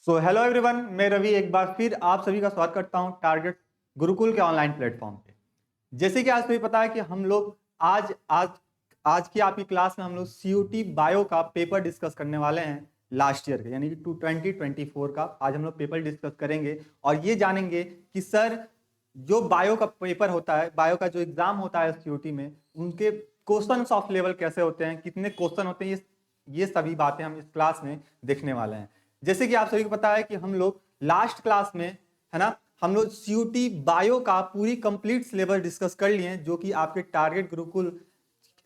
So hello everyone, मैं रवि एक बार फिर आप सभी का स्वागत करता हूं टारगेट गुरुकुल के ऑनलाइन प्लेटफॉर्म पे। जैसे कि आज सभी पता है कि हम लोग आज आज आज की आपकी क्लास में हम लोग सीयूटी बायो का पेपर डिस्कस करने वाले हैं। लास्ट ईयर का यानी कि 2024 का आज हम लोग पेपर डिस्कस करेंगे और ये जानेंगे कि सर जो बायो का पेपर होता है, बायो का जो एग्जाम होता है सीयूटी में, उनके क्वेश्चन ऑफ लेवल कैसे होते हैं, कितने क्वेश्चन होते हैं, ये सभी बातें हम इस क्लास में देखने वाले हैं। जैसे कि आप सभी को पता है कि हम लोग लास्ट क्लास में, है ना, हम लोग सीयूटी बायो का पूरी कंप्लीट सिलेबस डिस्कस कर लिए हैं, जो कि आपके टारगेट गुरुकुल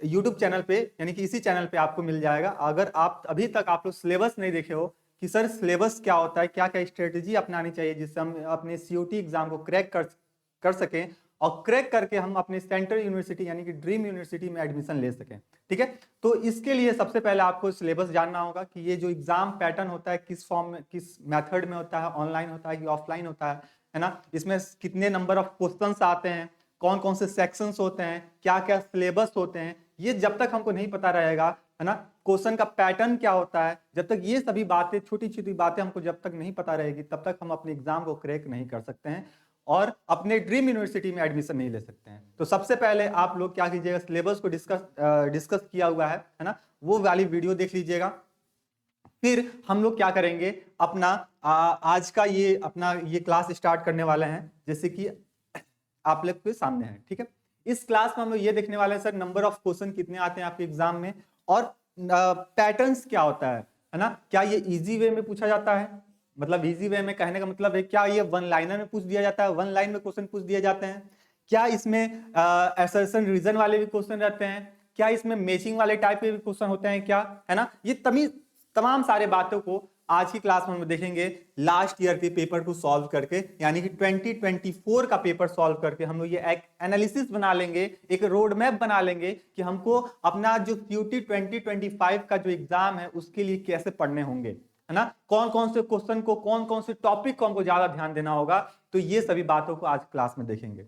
यूट्यूब चैनल पे यानी कि इसी चैनल पे आपको मिल जाएगा। अगर आप अभी तक आप लोग सिलेबस नहीं देखे हो कि सर सिलेबस क्या होता है, क्या क्या स्ट्रेटेजी अपनानी चाहिए जिससे हम अपने सीयूटी एग्जाम को क्रैक कर सकें और क्रैक करके हम अपने सेंट्रल यूनिवर्सिटी यानी कि ड्रीम यूनिवर्सिटी में एडमिशन ले सकें। ठीक है, तो इसके लिए सबसे पहले आपको सिलेबस जानना होगा कि ये जो एग्जाम पैटर्न होता है किस फॉर्म में, किस मेथड में होता है, ऑनलाइन होता है कि ऑफलाइन होता है ना, इसमें कितने नंबर ऑफ क्वेश्चंस आते हैं, कौन कौन से सेक्शंस होते हैं, क्या क्या सिलेबस होते हैं, ये जब तक हमको नहीं पता रहेगा, है ना, क्वेश्चन का पैटर्न क्या होता है, जब तक ये सभी बातें, छोटी छोटी बातें हमको जब तक नहीं पता रहेगी तब तक हम अपने एग्जाम को क्रैक नहीं कर सकते हैं और अपने ड्रीम यूनिवर्सिटी में एडमिशन नहीं ले सकते हैं। तो सबसे पहले आप लोग क्या कीजिएगा, सिलेबस को डिस्कस किया हुआ है ना, वो वाली वीडियो देख लीजिएगा। फिर हम लोग क्या करेंगे, अपना आज का ये अपना ये क्लास स्टार्ट करने वाले हैं, जैसे कि आप लोग के सामने है। ठीक है, इस क्लास में हम लोग ये देखने वाले हैं सर नंबर ऑफ क्वेश्चन कितने आते हैं आपके एग्जाम में और पैटर्न्स क्या होता है ना, क्या ये इजी वे में पूछा जाता है, मतलब इजी वे में कहने का मतलब है क्या ये वन लाइनर में पूछ दिया जाता है, वन लाइन में क्वेश्चन पूछ दिए जाते हैं, क्या इसमें असर्शन रीजन वाले भी क्वेश्चन रहते हैं, क्या इसमें मैचिंग वाले टाइप के भी क्वेश्चन होते हैं क्या, है ना, ये तमाम सारे बातों को आज की क्लास में हम देखेंगे। लास्ट ईयर के पेपर को सॉल्व करके यानी कि 2024 का पेपर सॉल्व करके हम लोग ये एक एनालिसिस बना लेंगे, एक रोड मैप बना लेंगे कि हमको अपना जो सीयूटी 2025 का जो एग्जाम है उसके लिए कैसे पढ़ने होंगे, है ना, कौन कौन से क्वेश्चन को, कौन कौन से टॉपिक को हमको ज्यादा ध्यान देना होगा। तो ये सभी बातों को आज क्लास में देखेंगे।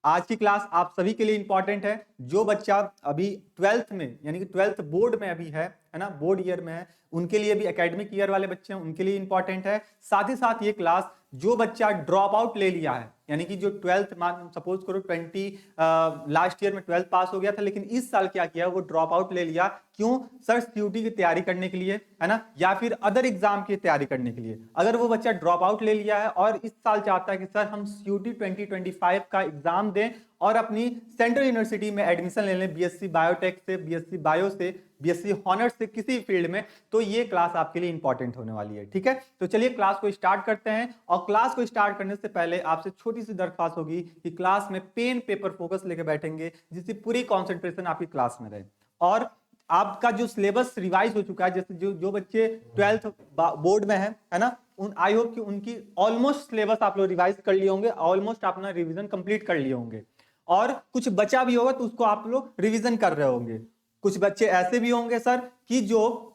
आज की क्लास आप सभी के लिए इंपॉर्टेंट है। जो बच्चा अभी 12th में यानी कि 12th बोर्ड में अभी है ना, बोर्ड ईयर में है, उनके लिए भी, एकेडमिक ईयर वाले बच्चे हैं उनके लिए इंपॉर्टेंट है। साथ ही साथ ये क्लास जो बच्चा ड्रॉप आउट ले लिया है यानी कि जो 12th सपोज करो 20 लास्ट ईयर में 12th पास हो गया था लेकिन इस साल क्या किया, वो ड्रॉप आउट ले लिया, क्यों सर, सीयूटी की तैयारी करने के लिए, है ना, या फिर अदर एग्जाम की तैयारी करने के लिए। अगर वो बच्चा ड्रॉप आउट ले लिया है और इस साल चाहता है कि सर हम सीयूटी 2025 का एग्जाम दें और अपनी सेंट्रल यूनिवर्सिटी में एडमिशन ले लें, बीएससी बायोटेक से, बीएससी बायो से, बीएससी ऑनर्स से, किसी फील्ड में, तो ये क्लास आपके लिए इंपॉर्टेंट होने वाली है। ठीक है, तो चलिए क्लास को स्टार्ट करते हैं। और क्लास को स्टार्ट करने से पहले आपसे छोटी सी दरख्वास्त होगी कि क्लास में पेन पेपर फोकस लेकर बैठेंगे, जिससे पूरी कॉन्सेंट्रेशन आपकी क्लास में रहे और आपका जो सिलेबस रिवाइज हो चुका है, जैसे जो जो बच्चे 12th बोर्ड में है ना, आई होप कि उनकी ऑलमोस्ट सिलेबस आप लोग रिवाइज कर लिए होंगे, ऑलमोस्ट अपना रिवीजन कंप्लीट कर लिए होंगे और कुछ बचा भी होगा तो उसको आप लोग रिवीजन कर रहे होंगे। कुछ बच्चे ऐसे भी होंगे सर कि जो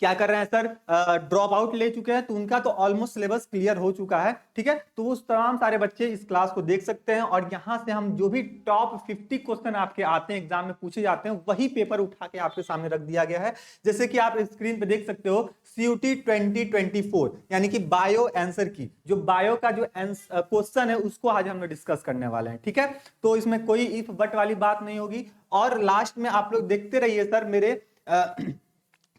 क्या कर रहे हैं सर, ड्रॉप आउट ले चुके हैं, तो उनका तो ऑलमोस्ट सिलेबस क्लियर हो चुका है। ठीक है, तो उस तमाम सारे बच्चे इस क्लास को देख सकते हैं और यहां से हम जो भी टॉप 50 क्वेश्चन आपके आते हैं, एग्जाम में पूछे जाते हैं, वही पेपर उठा के आपके सामने रख दिया गया है। जैसे कि आप स्क्रीन पे देख सकते हो, सीयूटी 2024 यानी कि बायो आंसर की, जो बायो का जो क्वेश्चन है उसको आज हम लोग डिस्कस करने वाले हैं। ठीक है, तो इसमें कोई इफ बट वाली बात नहीं होगी और लास्ट में आप लोग देखते रहिए सर मेरे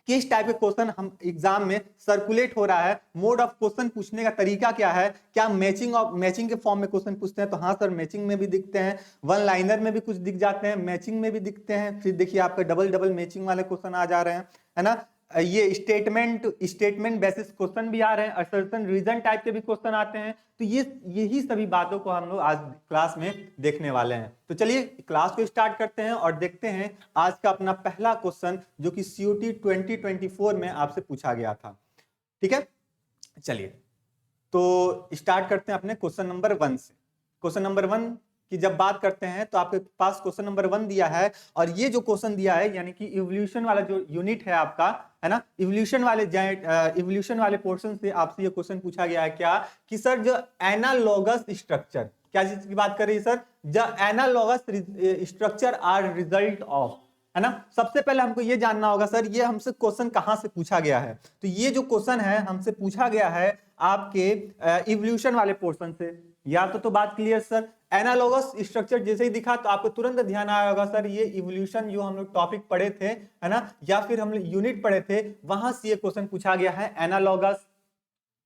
किस टाइप के क्वेश्चन हम एग्जाम में सर्कुलेट हो रहा है, मोड ऑफ क्वेश्चन पूछने का तरीका क्या है, क्या मैचिंग के फॉर्म में क्वेश्चन पूछते हैं, तो हाँ सर मैचिंग में भी दिखते हैं, वन लाइनर में भी कुछ दिख जाते हैं, मैचिंग में भी दिखते हैं, फिर देखिए आपका डबल डबल मैचिंग वाले क्वेश्चन आ जा रहे हैं, है ना, ये स्टेटमेंट बेसिस क्वेश्चन भी आ रहे हैं, असर्शन रीजन टाइप के भी क्वेश्चन आते हैं। तो ये यही सभी बातों को हम लोग आज क्लास में देखने वाले हैं। तो चलिए क्लास को स्टार्ट करते हैं और देखते हैं आज का अपना पहला क्वेश्चन जो कि सीयूटी 2024 में आपसे पूछा गया था। ठीक है, चलिए तो स्टार्ट करते हैं अपने क्वेश्चन नंबर 1 से। क्वेश्चन नंबर 1 की जब बात करते हैं तो आपके पास क्वेश्चन नंबर 1 दिया है और ये जो क्वेश्चन दिया है यानी कि इवोल्यूशन वाला जो यूनिट है आपका, है ना, इवोल्यूशन वाले पोर्शन से आपसे ये क्वेश्चन पूछा गया है क्या कि सर जो एनालॉगस स्ट्रक्चर, क्या चीज की बात कर रही है sir, the analogous structure are result of, है ना। सबसे पहले हमको ये जानना होगा सर ये हमसे क्वेश्चन कहां से पूछा गया है। तो ये जो क्वेश्चन है हमसे पूछा गया है आपके इवोल्यूशन वाले पोर्शन से। या तो बात क्लियर सर। एनालॉगस स्ट्रक्चर जैसे ही दिखा तो आपको तुरंत ध्यान आया होगा सर ये इवोल्यूशन जो हम लोग टॉपिक पढ़े थे, है ना, या फिर हम लोग यूनिट पढ़े थे, वहां से ये क्वेश्चन पूछा गया है। Analogous,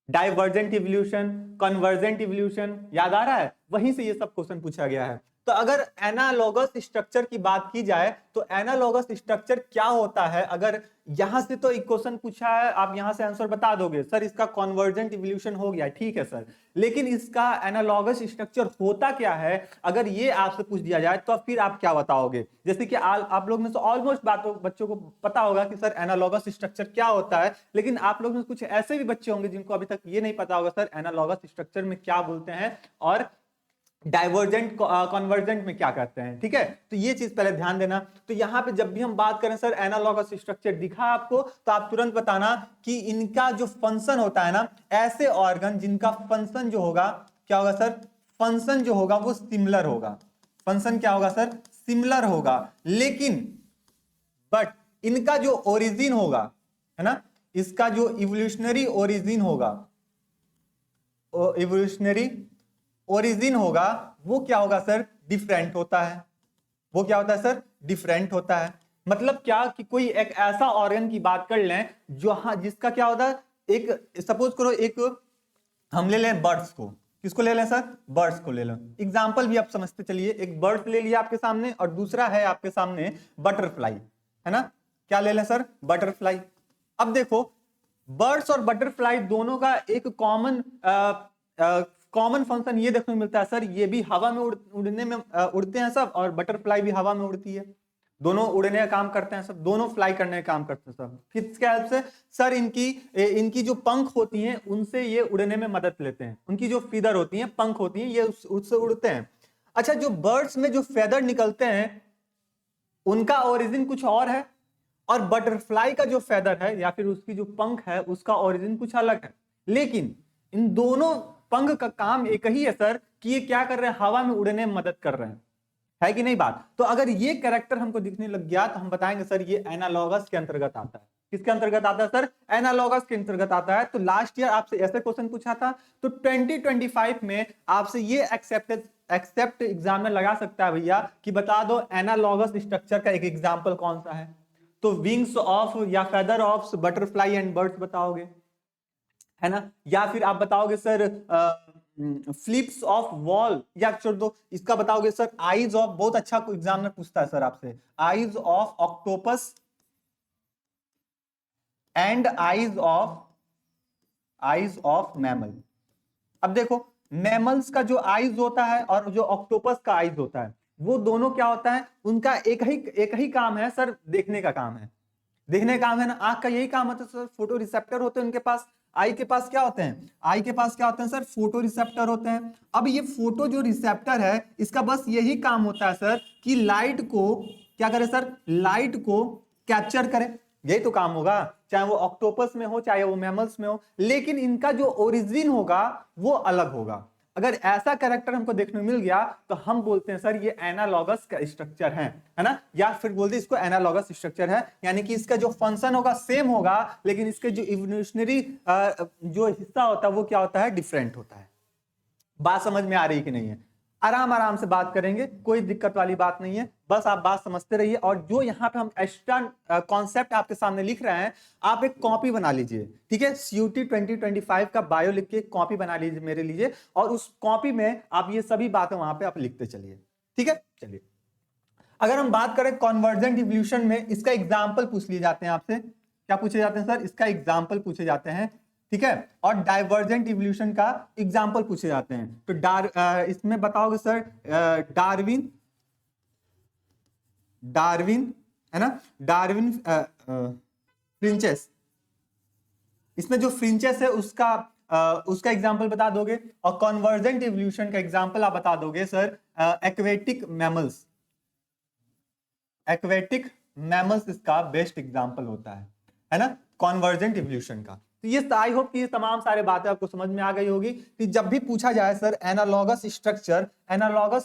divergent evolution, convergent evolution, याद आ रहा है, वहीं से ये सब क्वेश्चन पूछा गया है। तो अगर एनालॉगस स्ट्रक्चर की बात की जाए तो एनालॉगस स्ट्रक्चर क्या होता है, अगर यहां से तो एक क्वेश्चन पूछा है आप यहां से आंसर बता दोगे सर इसका कन्वर्जेंट इवोल्यूशन हो गया, ठीक है सर, लेकिन इसका एनालॉगस स्ट्रक्चर होता क्या है अगर ये आपसे पूछ दिया जाए तो फिर आप क्या बताओगे। जैसे कि आप लोग में से ऑलमोस्ट बच्चों को पता होगा कि सर एनालॉगस स्ट्रक्चर क्या होता है, लेकिन आप लोग में कुछ ऐसे भी बच्चे होंगे जिनको अभी तक ये नहीं पता होगा सर एनालॉगस स्ट्रक्चर में क्या बोलते हैं और डाइवर्जेंट कन्वर्जेंट में क्या करते हैं। ठीक है, तो ये चीज पहले ध्यान देना। तो यहां पे जब भी हम बात करें सर एनालॉगस स्ट्रक्चर दिखा आपको तो आप तुरंत बताना कि इनका जो फंक्शन होता है ना, ऐसे ऑर्गन जिनका फंक्शन जो होगा क्या होगा सर, फंक्शन जो होगा वो सिमिलर होगा। फंक्शन क्या होगा सर, सिमिलर होगा, लेकिन बट इनका जो ओरिजिन होगा, है ना, इसका जो इवोल्यूशनरी ओरिजिन होगा, इवोल्यूशनरी ओरिजिन होगा वो क्या होगा सर, डिफरेंट होता है। वो क्या होता है सर, डिफरेंट होता है। मतलब क्या कि कोई एक ऐसा ऑर्गन की बात कर लें जो जिसका क्या होता है, एक सपोज करो एक हम ले लें बर्ड्स को, किसको ले लें सर, बर्ड्स को ले लो। एग्जांपल भी आप समझते चलिए, एक बर्ड ले लिया आपके सामने और दूसरा है आपके सामने बटरफ्लाई, है ना, क्या ले लें सर, बटरफ्लाई। अब देखो बर्ड्स और बटरफ्लाई दोनों का एक कॉमन फंक्शन ये देखने को मिलता है सर, ये भी हवा में उड़ने में उड़ते हैं सब, और बटरफ्लाई भी हवा में उड़ती है, दोनों उड़ने का काम करते हैं सब, दोनों फ्लाई करने का काम करते हैं सब। किसके हेल्प से सर, इनकी जो पंख होती हैं उनसे ये उड़ने में मदद लेते हैं। उनकी जो फीदर होती हैं, पंख होती हैं, ये उससे उड़ते हैं। अच्छा, जो बर्ड्स में जो फेदर निकलते हैं उनका ओरिजिन कुछ और है, और बटरफ्लाई का जो फेदर है या फिर उसकी जो पंख है उसका ओरिजिन कुछ अलग है। लेकिन इन दोनों पंख का काम एक ही है सर कि ये क्या कर रहे हैं, हवा में उड़ने में मदद कर रहे हैं, है कि नहीं बात। तो अगर ये कैरेक्टर हमको दिखने लग गया तो हम बताएंगे सर ये एनालॉगस के अंतर्गत आता है। किसके अंतर्गत आता है सर, एनालॉगस के अंतर्गत आता है। तो लास्ट ईयर आपसे ऐसे क्वेश्चन पूछा था, तो 2025 में आपसे ये एक्सेप्ट एग्जाम में लगा सकता है भैया कि बता दो एनालॉगस स्ट्रक्चर का एक एग्जाम्पल कौन सा है। तो विंग्स ऑफ या feather of butterfly and birds बताओगे, है ना, या फिर आप बताओगे सर फ्लिप्स ऑफ वॉल, या छोड़ दो इसका बताओगे सर आईज ऑफ, बहुत अच्छा एग्जाम में पूछता है सर आपसे, eyes of octopus and eyes of mammal. अब देखो मैमल्स का जो आईज होता है और जो ऑक्टोपस का आईज होता है वो दोनों क्या होता है, उनका एक ही काम है सर, देखने का काम है, देखने का काम है ना, आंख का यही काम होता है सर, फोटो रिसेप्टर होते हैं उनके पास। आई के पास क्या होते हैं, आई के पास क्या होते हैं सर, फोटो रिसेप्टर होते हैं। अब ये फोटो जो रिसेप्टर है इसका बस यही काम होता है सर कि लाइट को क्या करे सर, लाइट को कैप्चर करे, यही तो काम होगा, चाहे वो ऑक्टोपस में हो चाहे वो मैमल्स में हो, लेकिन इनका जो ओरिजिन होगा वो अलग होगा। अगर ऐसा कैरेक्टर हमको देखने को मिल गया तो हम बोलते हैं सर ये एनालॉगस का स्ट्रक्चर है ना, या फिर बोलते हैं इसको एनालॉगस स्ट्रक्चर है, यानी कि इसका जो फंक्शन होगा सेम होगा, लेकिन इसके जो इवोल्यूशनरी जो हिस्सा होता है वो क्या होता है, डिफरेंट होता है। बात समझ में आ रही कि नहीं है, आराम आराम से बात करेंगे, कोई दिक्कत वाली बात नहीं है, बस आप बात समझते रहिए। और जो यहाँ पे हम एक्स्ट्रा कॉन्सेप्ट आपके सामने लिख रहे हैं, आप एक कॉपी बना लीजिए, ठीक है, CUT 2025 का बायो लिख के कॉपी बना लीजिए मेरे लिए, और उस कॉपी में आप ये सभी बातें वहां पे आप लिखते चलिए, ठीक है। चलिए अगर हम बात करें कॉन्वर्जेंट इवोल्यूशन में, इसका एग्जाम्पल पूछ लिए जाते हैं आपसे, क्या पूछे जाते हैं सर, इसका एग्जाम्पल पूछे जाते हैं, ठीक है, और डाइवर्जेंट इवोल्यूशन का एग्जाम्पल पूछे जाते हैं। तो इसमें बताओगे सर डार्विन है ना, डार्विन फ्रिंचेस, इसमें जो फ्रिंचेस है उसका एग्जाम्पल बता दोगे, और कॉन्वर्जेंट इवोल्यूशन का एग्जाम्पल आप बता दोगे sir aquatic mammals, aquatic mammals इसका बेस्ट एग्जाम्पल होता है ना, कॉन्वर्जेंट इवोल्यूशन का। तो ये आई होप कि ये तमाम सारे बातें आपको समझ में आ गई होगी कि जब भी पूछा जाए सर एनालॉगस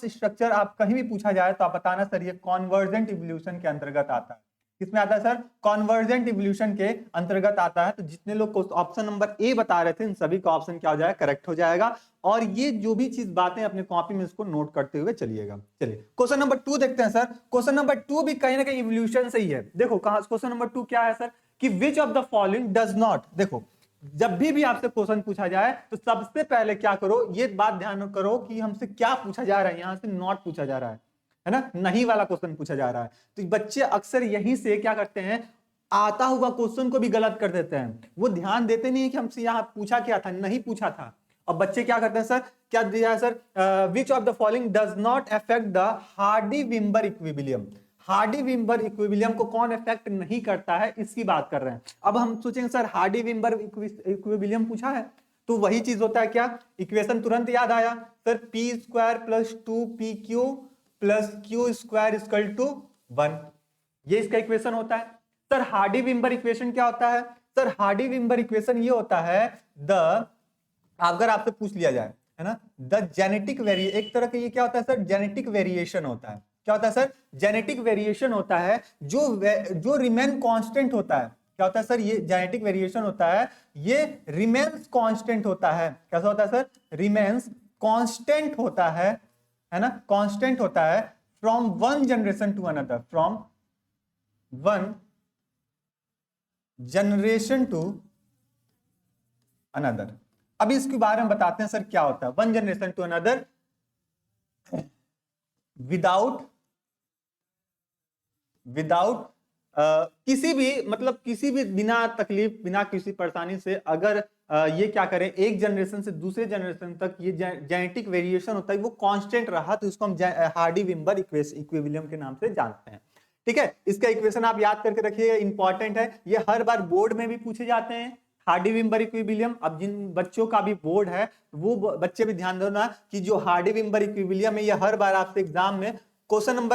स्ट्रक्चर आप कहीं भी पूछा जाए तो आप बताना सर ये कॉन्वर्जेंट इवोल्यूशन के अंतर्गत आता है। किसमें आता है सर? कॉन्वर्जेंट इवोल्यूशन के अंतर्गत आता है। तो जितने लोग ऑप्शन नंबर ए बता रहे थे इन सभी का ऑप्शन क्या हो जाएगा? करेक्ट हो जाएगा। और ये जो भी चीज बातें अपने कॉपी में इसको नोट करते हुए चलिएगा। चलिए क्वेश्चन नंबर 2 देखते हैं सर। क्वेश्चन नंबर 2 भी कहीं ना कहीं इवोल्यूशन से ही है। देखो कहां क्वेश्चन नंबर 2 क्या है सर कि which of the following does not. देखो जब भी आपसे क्वेश्चन पूछा जाए तो सबसे पहले क्या करो, ये बात ध्यान करो कि हमसे क्या पूछा जा रहा है। यहां से नॉट पूछा जा रहा है ना, नहीं वाला क्वेश्चन पूछा जा रहा है। तो बच्चे अक्सर यहीं से क्या करते हैं, आता हुआ क्वेश्चन को भी गलत कर देते हैं। वो ध्यान देते नहीं है कि हमसे यहाँ पूछा क्या था, नहीं पूछा था। और बच्चे क्या करते हैं सर, क्या दिया है sir, which of the following does not affect the Hardy Weinberg equilibrium. Hardy Weinberg equilibrium को कौन इफेक्ट नहीं करता है, इसकी बात कर रहे हैं। अब हम सोचेंगे सर हार्डी-विम्बर इक्विलिब्रियम पूछा है तो वही चीज होता है क्या, इक्वेशन तुरंत याद आया sir, P square plus 2pq plus Q square equal to 1। ये इसका इक्वेशन होता है। सर हार्डी-विम्बर इक्वेशन क्या होता है? सर हार्डी-विम्बर इक्वेशन ये होता है अगर आपसे पूछ लिया जाए है ना, द जेनेटिक वेरिएशन, एक तरह का ये क्या होता है सर, जेनेटिक वेरिएशन होता है। क्या होता है सर? जेनेटिक वेरिएशन होता है जो रिमेन कांस्टेंट होता है। क्या होता है सर? ये जेनेटिक वेरिएशन होता है, ये रिमेन्स कांस्टेंट होता है। कैसा होता है सर? रिमेन्स कांस्टेंट होता है ना, कांस्टेंट होता है from one generation to another, from one generation to another. अभी इसके बारे में बताते हैं सर क्या होता है one generation to another without किसी भी बिना तकलीफ, बिना किसी परेशानी से अगर ये क्या करें, एक जनरेशन से दूसरे जनरेशन तक ये जेनेटिक वेरिएशन होता है, वो कांस्टेंट रहा, तो इसको हम हार्डी-विम्बर इक्विलिब्रियम के नाम से जानते हैं। ठीक है, इसका इक्वेशन आप याद करके रखिए, इंपॉर्टेंट है, ये हर बार बोर्ड में भी पूछे जाते हैं हार्डी-विम्बर इक्विलिब्रियम। अब जिन बच्चों का भी बोर्ड है वो बच्चे भी ध्यान देना कि जो हार्डी-विम्बर इक्विलिब्रियम है, ये हर बार आपसे एग्जाम में क्वेश्चन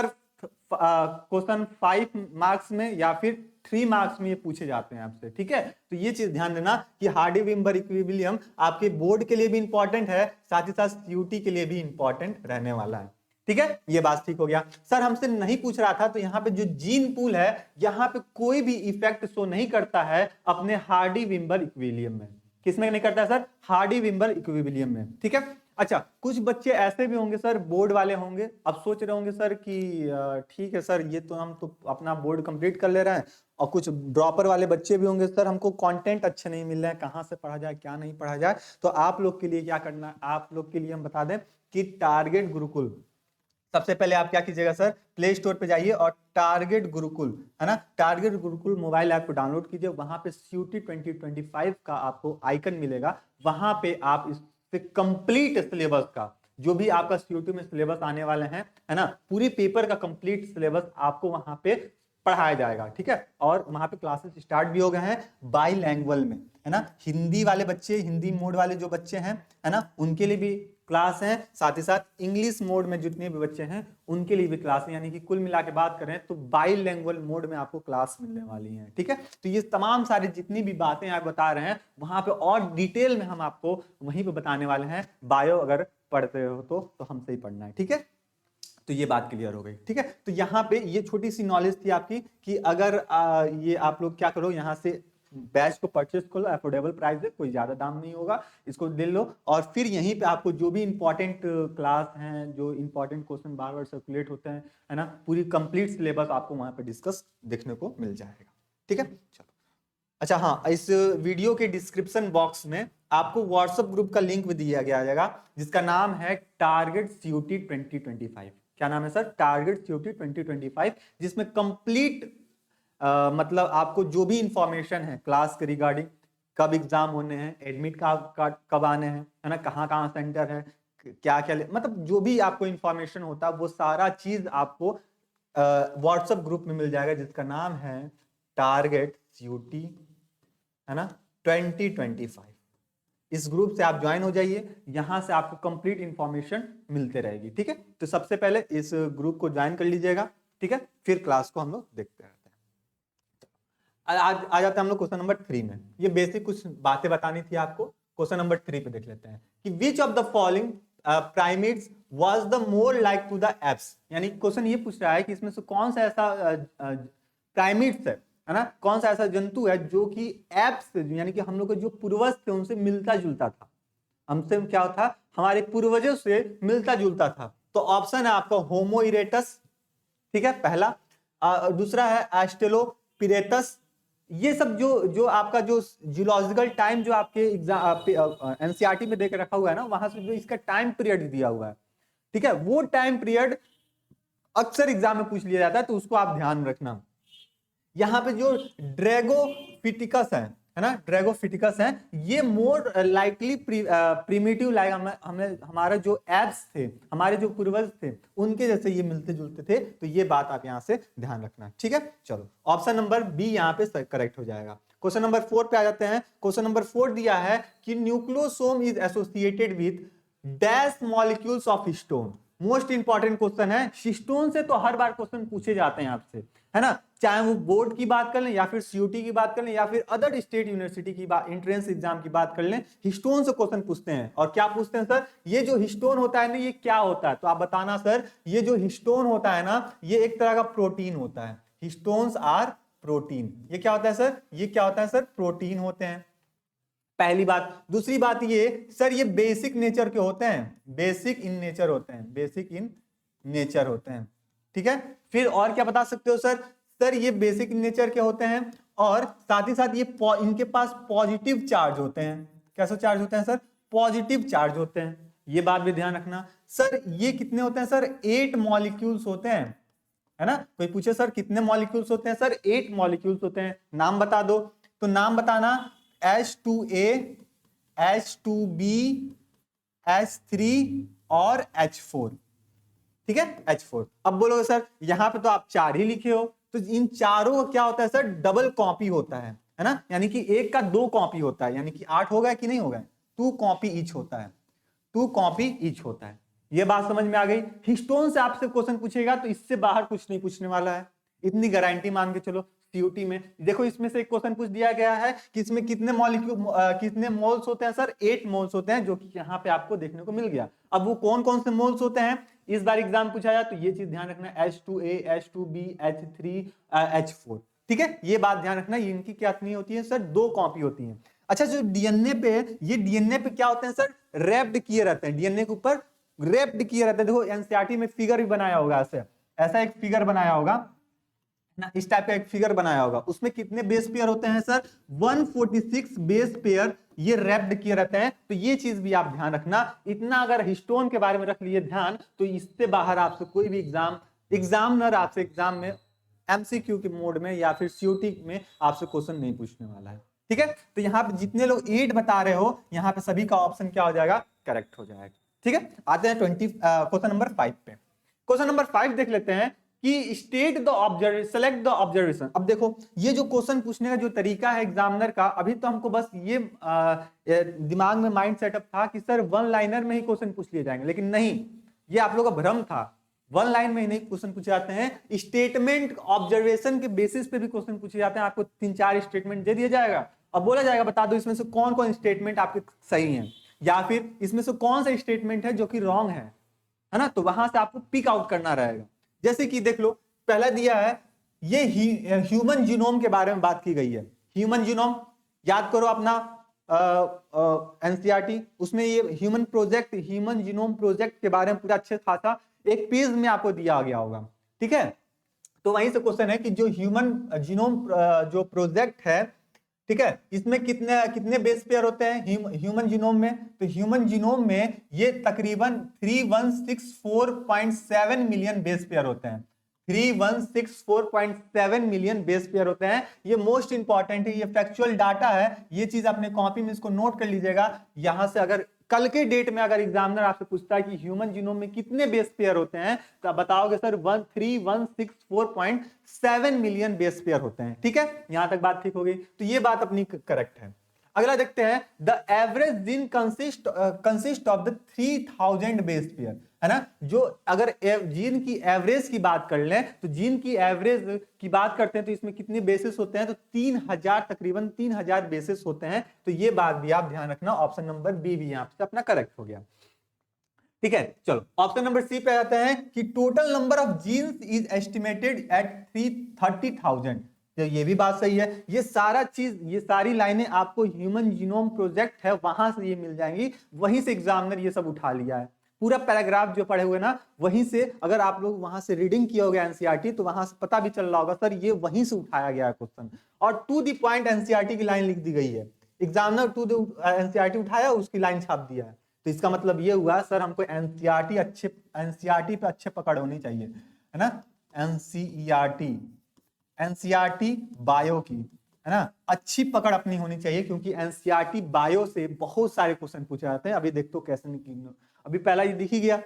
5 मार्क्स में या फिर 3 मार्क्स में ये पूछे जाते हैं आपसे। ठीक है, तो ये चीज ध्यान देना कि हार्डी-विम्बर इक्विलिब्रियम आपके बोर्ड के लिए भी इंपॉर्टेंट है, साथ ही साथ सीयूटी के लिए भी इंपॉर्टेंट रहने वाला है। ठीक है, ये बात ठीक हो गया। सर हमसे नहीं पूछ रहा था, तो यहाँ पे जो जीन पूल है, यहाँ पे कोई भी इफेक्ट शो नहीं करता है अपने हार्डी-विम्बर इक्विलिब्रियम में। किसमें नहीं करता है सर? हार्डी-विम्बर इक्विलिब्रियम में। ठीक है, अच्छा कुछ बच्चे ऐसे भी होंगे सर, बोर्ड वाले होंगे, अब सोच रहे होंगे सर कि ठीक है सर, ये तो हम तो अपना बोर्ड कंप्लीट कर ले रहे हैं, और कुछ ड्रॉपर वाले बच्चे भी होंगे, सर हमको कंटेंट अच्छे नहीं मिल रहे हैं, कहाँ से पढ़ा जाए, क्या नहीं पढ़ा जाए। तो आप लोग के लिए क्या करना है, आप लोग के लिए हम बता दें कि टारगेट गुरुकुल, सबसे पहले आप क्या कीजिएगा सर, प्ले स्टोर पे जाइए और टारगेट गुरुकुल, है ना, टारगेट गुरुकुल मोबाइल ऐप को डाउनलोड कीजिए। वहां पे सीयूटी 2025 का आपको आइकन मिलेगा, वहां पे आप इससे कंप्लीट सिलेबस का, जो भी आपका सीयूटी में सिलेबस आने वाले हैं, है ना, पूरी पेपर का कंप्लीट सिलेबस आपको वहां पे पढ़ाया जाएगा। ठीक है, और वहां पे क्लासेस स्टार्ट भी हो गए हैं बाईलैंग्वेज में, है ना, हिंदी वाले बच्चे, हिंदी मोड वाले जो बच्चे हैं, है ना, उनके लिए भी क्लास है, साथ ही साथ इंग्लिश मोड में जितने भी बच्चे हैं उनके लिए भी क्लास है, यानी कि कुल मिला के बात करें तो बाईलैंग्वेज मोड में आपको क्लास मिलने वाली है। ठीक है, तो ये तमाम सारी जितनी भी बातें आप बता रहे हैं वहां पे और डिटेल में हम आपको वहीं पे बताने वाले हैं। बायो अगर पढ़ते हो तो हमसे ही पढ़ना है। ठीक है, तो ये बात क्लियर हो गई। ठीक है, तो यहाँ पे ये छोटी सी नॉलेज थी आपकी कि अगर ये आप लोग क्या करो, यहाँ से बैच को परचेस कर लो, अफोर्डेबल प्राइस है, कोई ज्यादा दाम नहीं होगा, इसको ले लो। और फिर यहीं पे आपको जो भी इंपॉर्टेंट क्लास हैं, जो इंपॉर्टेंट क्वेश्चन बार बार सर्कुलेट होते हैं, है ना, पूरी कंप्लीट सिलेबस आपको वहां पे डिस्कस देखने को मिल जाएगा। ठीक है, चलो अच्छा हाँ, इस वीडियो के डिस्क्रिप्शन बॉक्स में आपको व्हाट्सएप ग्रुप का लिंक भी दिया गया जाएगा, जिसका नाम है टारगेट सीयूटी 2025। क्या नाम है सर? टारगेट सीयूटी 2025, जिसमें कंप्लीट मतलब आपको जो भी इंफॉर्मेशन है क्लास के रिगार्डिंग, कब एग्जाम होने हैं, एडमिट कार्ड कब आने हैं, है ना, कहाँ कहाँ सेंटर है, क्या क्या मतलब जो भी आपको इंफॉर्मेशन होता है वो सारा चीज आपको व्हाट्सएप ग्रुप में मिल जाएगा, जिसका नाम है टारगेट सीयूटी, है ना, 2025। इस ग्रुप से आप ज्वाइन हो जाइए, यहां से आपको कंप्लीट इंफॉर्मेशन मिलते रहेगी। ठीक है, तो सबसे पहले इस ग्रुप को ज्वाइन कर लीजिएगा। ठीक है, फिर क्लास को हम लोग देखते हैं। आज आ जाते हैं हम लोग क्वेश्चन नंबर 3 में। ये बेसिक कुछ बातें बतानी थी आपको। क्वेश्चन नंबर 3 पे देख लेते हैं कि which of the following primates was the more like to the apes. यानी क्वेश्चन ये पूछ रहा है कि इसमें से कौन सा ऐसा प्राइमेट्स है ना, कौन सा ऐसा जंतु है जो कि एप्स यानी कि हम लोग के जो पूर्वज थे उनसे मिलता जुलता था, हमसे क्या था, हमारे पूर्वजों से मिलता जुलता था। तो ऑप्शन है आपका होमो इरेक्टस, ठीक है, पहला। दूसरा है एस्टेलोपिरेटस। ये सब जो आपका जो जियोलॉजिकल टाइम जो आपके एग्जाम एनसीईआरटी में देख रखा हुआ है ना, वहां से जो इसका टाइम पीरियड दिया हुआ है, ठीक है, वो टाइम पीरियड अक्सर एग्जाम में पूछ लिया जाता है, तो उसको आप ध्यान रखना। यहाँ पे जो ड्रैगोफिटिकस है ना, ड्रैगोफिटिकस है, ये मोर लाइकली प्रीमिटिव लाइक हमें हमारे जो एप्स थे, हमारे जो पूर्वज थे, उनके जैसे ये मिलते जुलते थे। तो ये बात आप यहाँ से ध्यान रखना, ठीक है। चलो ऑप्शन नंबर बी यहाँ पे करेक्ट हो जाएगा। क्वेश्चन नंबर 4 पे आ जाते हैं। क्वेश्चन नंबर 4 दिया है कि nucleosome is associated with dash molecules of histone. Most important question है, हिस्टोन से तो हर बार क्वेश्चन पूछे जाते हैं आपसे, है ना, चाहे वो बोर्ड की बात कर लें या फिर सीयूटी की बात कर लें या फिर अदर स्टेट यूनिवर्सिटी की बात, एंट्रेंस एग्जाम की बात कर लें, हिस्टोन से क्वेश्चन पूछते हैं। और क्या पूछते हैं सर, ये जो हिस्टोन होता है ना, ये क्या होता है, तो आप बताना सर, ये जो हिस्टोन होता है ना, ये एक तरह का प्रोटीन होता है। Histones are protein. ये क्या होता है सर, ये क्या होता है सर, प्रोटीन होते हैं, पहली बात। दूसरी बात ये सर, ये बेसिक नेचर के होते हैं, बेसिक इन नेचर होते हैं, बेसिक इन नेचर होते हैं, ठीक है। फिर और क्या बता सकते हो सर, सर ये बेसिक इन नेचर के होते हैं और साथ ही साथ ये इनके पास पॉजिटिव चार्ज होते हैं। कैसे चार्ज होते हैं सर, पॉजिटिव चार्ज होते हैं, ये बात भी ध्यान रखना। सर ये कितने होते हैं सर, 8 मॉलिक्यूल्स होते हैं, है ना। कोई पूछे सर कितने मॉलिक्यूल्स होते हैं, सर 8 मॉलिक्यूल्स होते हैं। नाम बता दो, तो नाम बताना H2A, H2B, H3 और H4, ठीक है, H4। अब बोलोगे सर यहाँ पे तो आप 4 ही लिखे हो, तो इन चारों का क्या होता है सर, डबल कॉपी होता है ना, यानी कि एक का 2 कॉपी होता है, यानी कि 8 हो गया कि नहीं हो गया, 2 कॉपी ईच होता है, 2 कॉपी ईच होता है। ये बात समझ में आ गई। हिस्टोन से आपसे क्वेश्चन पूछेगा तो इससे बाहर कुछ नहीं पूछने वाला है, इतनी गारंटी मान के चलो। सीयूटी में देखो, इसमें से एक क्वेश्चन पूछ दिया गया है कि इसमें कितने मॉलिक्यूल कितने मोल्स होते हैं सर, 8 मोल्स होते हैं, जो कि यहाँ पे आपको देखने को मिल गया। अब वो कौन कौन से मोल्स होते हैं, इस बार एग्जाम पूछा जाए तो ये चीज ध्यान रखना, H2A, H2B, H3, H4, ठीक है। ये बात ध्यान रखना, इनकी क्या नहीं होती है सर, 2 कॉपी होती है। अच्छा, जो डीएनए पे, ये डीएनए पे क्या होते हैं सर, रैप्ड किए रहते हैं, डीएनए के ऊपर रैप्ड किए रहते हैं। देखो एनसीईआरटी में फिगर भी बनाया होगा, ऐसा एक फिगर बनाया होगा ना, इस टाइप का एक फिगर बनाया होगा, उसमें कितने बेस पेयर होते हैं सर, 146 बेस पेयर ये रैप्ड किए रहते हैं। तो ये चीज भी आप ध्यान रखना। इतना अगर हिस्टोन के बारे में रख लिए ध्यान, तो इससे बाहर आपसे कोई भी एग्जामिनर आपसे एग्जाम में एमसीक्यू के मोड में या फिर सीयूटी में आपसे क्वेश्चन नहीं पूछने वाला है, ठीक है। तो यहाँ पे जितने लोग 8 बता रहे हो, यहाँ पे सभी का ऑप्शन क्या हो जाएगा, करेक्ट हो जाएगा, ठीक है। आते हैं क्वेश्चन नंबर 5 पे। क्वेश्चन नंबर 5 देख लेते हैं कि state the observation, select the observation. अब देखो ये जो क्वेश्चन पूछने का जो तरीका है एग्जामिनर का, अभी तो हमको बस ये दिमाग में माइंड सेटअप था कि सर 1 लाइनर में ही क्वेश्चन पूछ लिए जाएंगे, लेकिन नहीं, ये आप लोगों का भ्रम था। 1 लाइन में ही नहीं क्वेश्चन पूछे जाते हैं, स्टेटमेंट ऑब्जर्वेशन के बेसिस पे भी क्वेश्चन पूछे जाते हैं। आपको 3-4 स्टेटमेंट दे दिया जाएगा, अब बोला जाएगा बता दो इसमें से कौन कौन स्टेटमेंट आपके सही है, या फिर इसमें से कौन सा स्टेटमेंट है जो कि रॉन्ग है ना। तो वहां से आपको पिक आउट करना रहेगा। जैसे कि देख लो, पहला दिया है ये ह्यूमन जीनोम के बारे में बात की गई है। ह्यूमन जीनोम याद करो अपना एनसीईआरटी, उसमें ये ह्यूमन जीनोम प्रोजेक्ट के बारे में पूरा अच्छे खासा एक पेज में आपको दिया गया होगा, ठीक है। तो वहीं से क्वेश्चन है कि जो ह्यूमन जीनोम जो प्रोजेक्ट है, ठीक है, इसमें कितने कितने बेस पेयर होते हैं ह्यूमन जीनोम में, तो ह्यूमन जीनोम में ये तकरीबन 3164.7 मिलियन बेस पेयर होते हैं। 3164.7 मिलियन बेस पेयर होते हैं। ये मोस्ट इंपॉर्टेंट है, ये फैक्चुअल डाटा है, ये चीज अपने कॉपी में इसको नोट कर लीजिएगा। यहां से अगर कल के डेट में अगर एग्जामिनर आपसे पूछता है कि ह्यूमन जीनोम में कितने बेस पेयर होते हैं, तो आप बताओगे सर 3164.7 मिलियन बेस पेयर होते हैं, ठीक है। यहां तक बात ठीक हो गई, तो ये बात अपनी करेक्ट है। अगला देखते हैं, the average gene consist of the 3000 base pair, है ना। जो अगर जीन की एवरेज की बात कर लें तो जीन की एवरेज की बात करते हैं तो इसमें कितने बेसिस होते हैं, तो 3000, तकरीबन 3000 बेसिस होते हैं। तो ये बात भी आप ध्यान रखना, ऑप्शन नंबर बी भी यहां से अपना करेक्ट हो गया। ठीक है, चलो ऑप्शन नंबर सी पे आते हैं कि total number of genes is estimated at 30,000। तो ये भी बात सही है। ये सारा चीज, ये सारी लाइनें आपको ह्यूमन जीनोम प्रोजेक्ट है वहां से ये मिल जाएंगी, वहीं से एग्जामिनर ये सब उठा लिया है। पूरा पैराग्राफ जो पढ़े हुए ना, वहीं से अगर आप लोग वहां से रीडिंग किया होगा एनसीईआरटी, तो वहां से पता भी चल रहा होगा सर ये वहीं से उठाया गया है क्वेश्चन, और टू द पॉइंट एनसीईआरटी की लाइन लिख दी गई है। एग्जामिनर टू द एनसीईआरटी उठाया, उसकी लाइन छाप दिया है। तो इसका मतलब ये हुआ सर हमको एनसीईआरटी पे अच्छे पकड़ होनी चाहिए, है ना। एनसीईआरटी बायो की, है ना, अच्छी पकड़ अपनी होनी चाहिए, क्योंकि एनसीईआरटी बायो से बहुत सारे क्वेश्चन पूछे जाते हैं। अभी देखते हो कैसे निकलेंगे। अभी पहला ये दिख ही गया,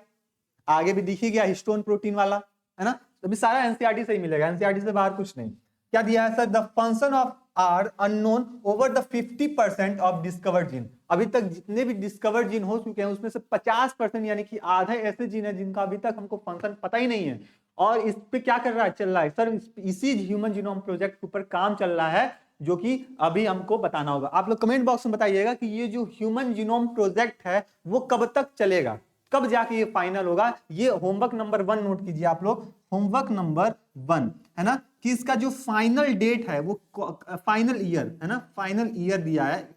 आगे भी दिख ही गया हिस्टोन प्रोटीन वाला, है ना। अभी सारा एनसीईआरटी से ही मिलेगा, एनसीईआरटी से बाहर कुछ नहीं। क्या दिया है sir, the function of are unknown over the 50% of discovered gene. अभी तक जितने भी डिस्कवर्ड जीन हो चुके हैं उसमें से 50% यानी कि आधा ऐसे जीन है जिनका अभी तक हमको फंक्शन पता ही नहीं है। और इस पे क्या कर रहा है, चल रहा है सर, इसी ह्यूमन जीनोम प्रोजेक्ट के ऊपर काम चल रहा है, जो कि अभी हमको बताना होगा। आप लोग कमेंट बॉक्स में बताइएगा कि ये जो ह्यूमन जीनोम प्रोजेक्ट है वो कब तक चलेगा, कब जाके ये फाइनल होगा। ये होमवर्क नंबर 1 नोट कीजिए आप लोग, होमवर्क नंबर 1, है ना, कि इसका जो फाइनल डेट है वो फाइनल ईयर, है ना, फाइनल ईयर दिया है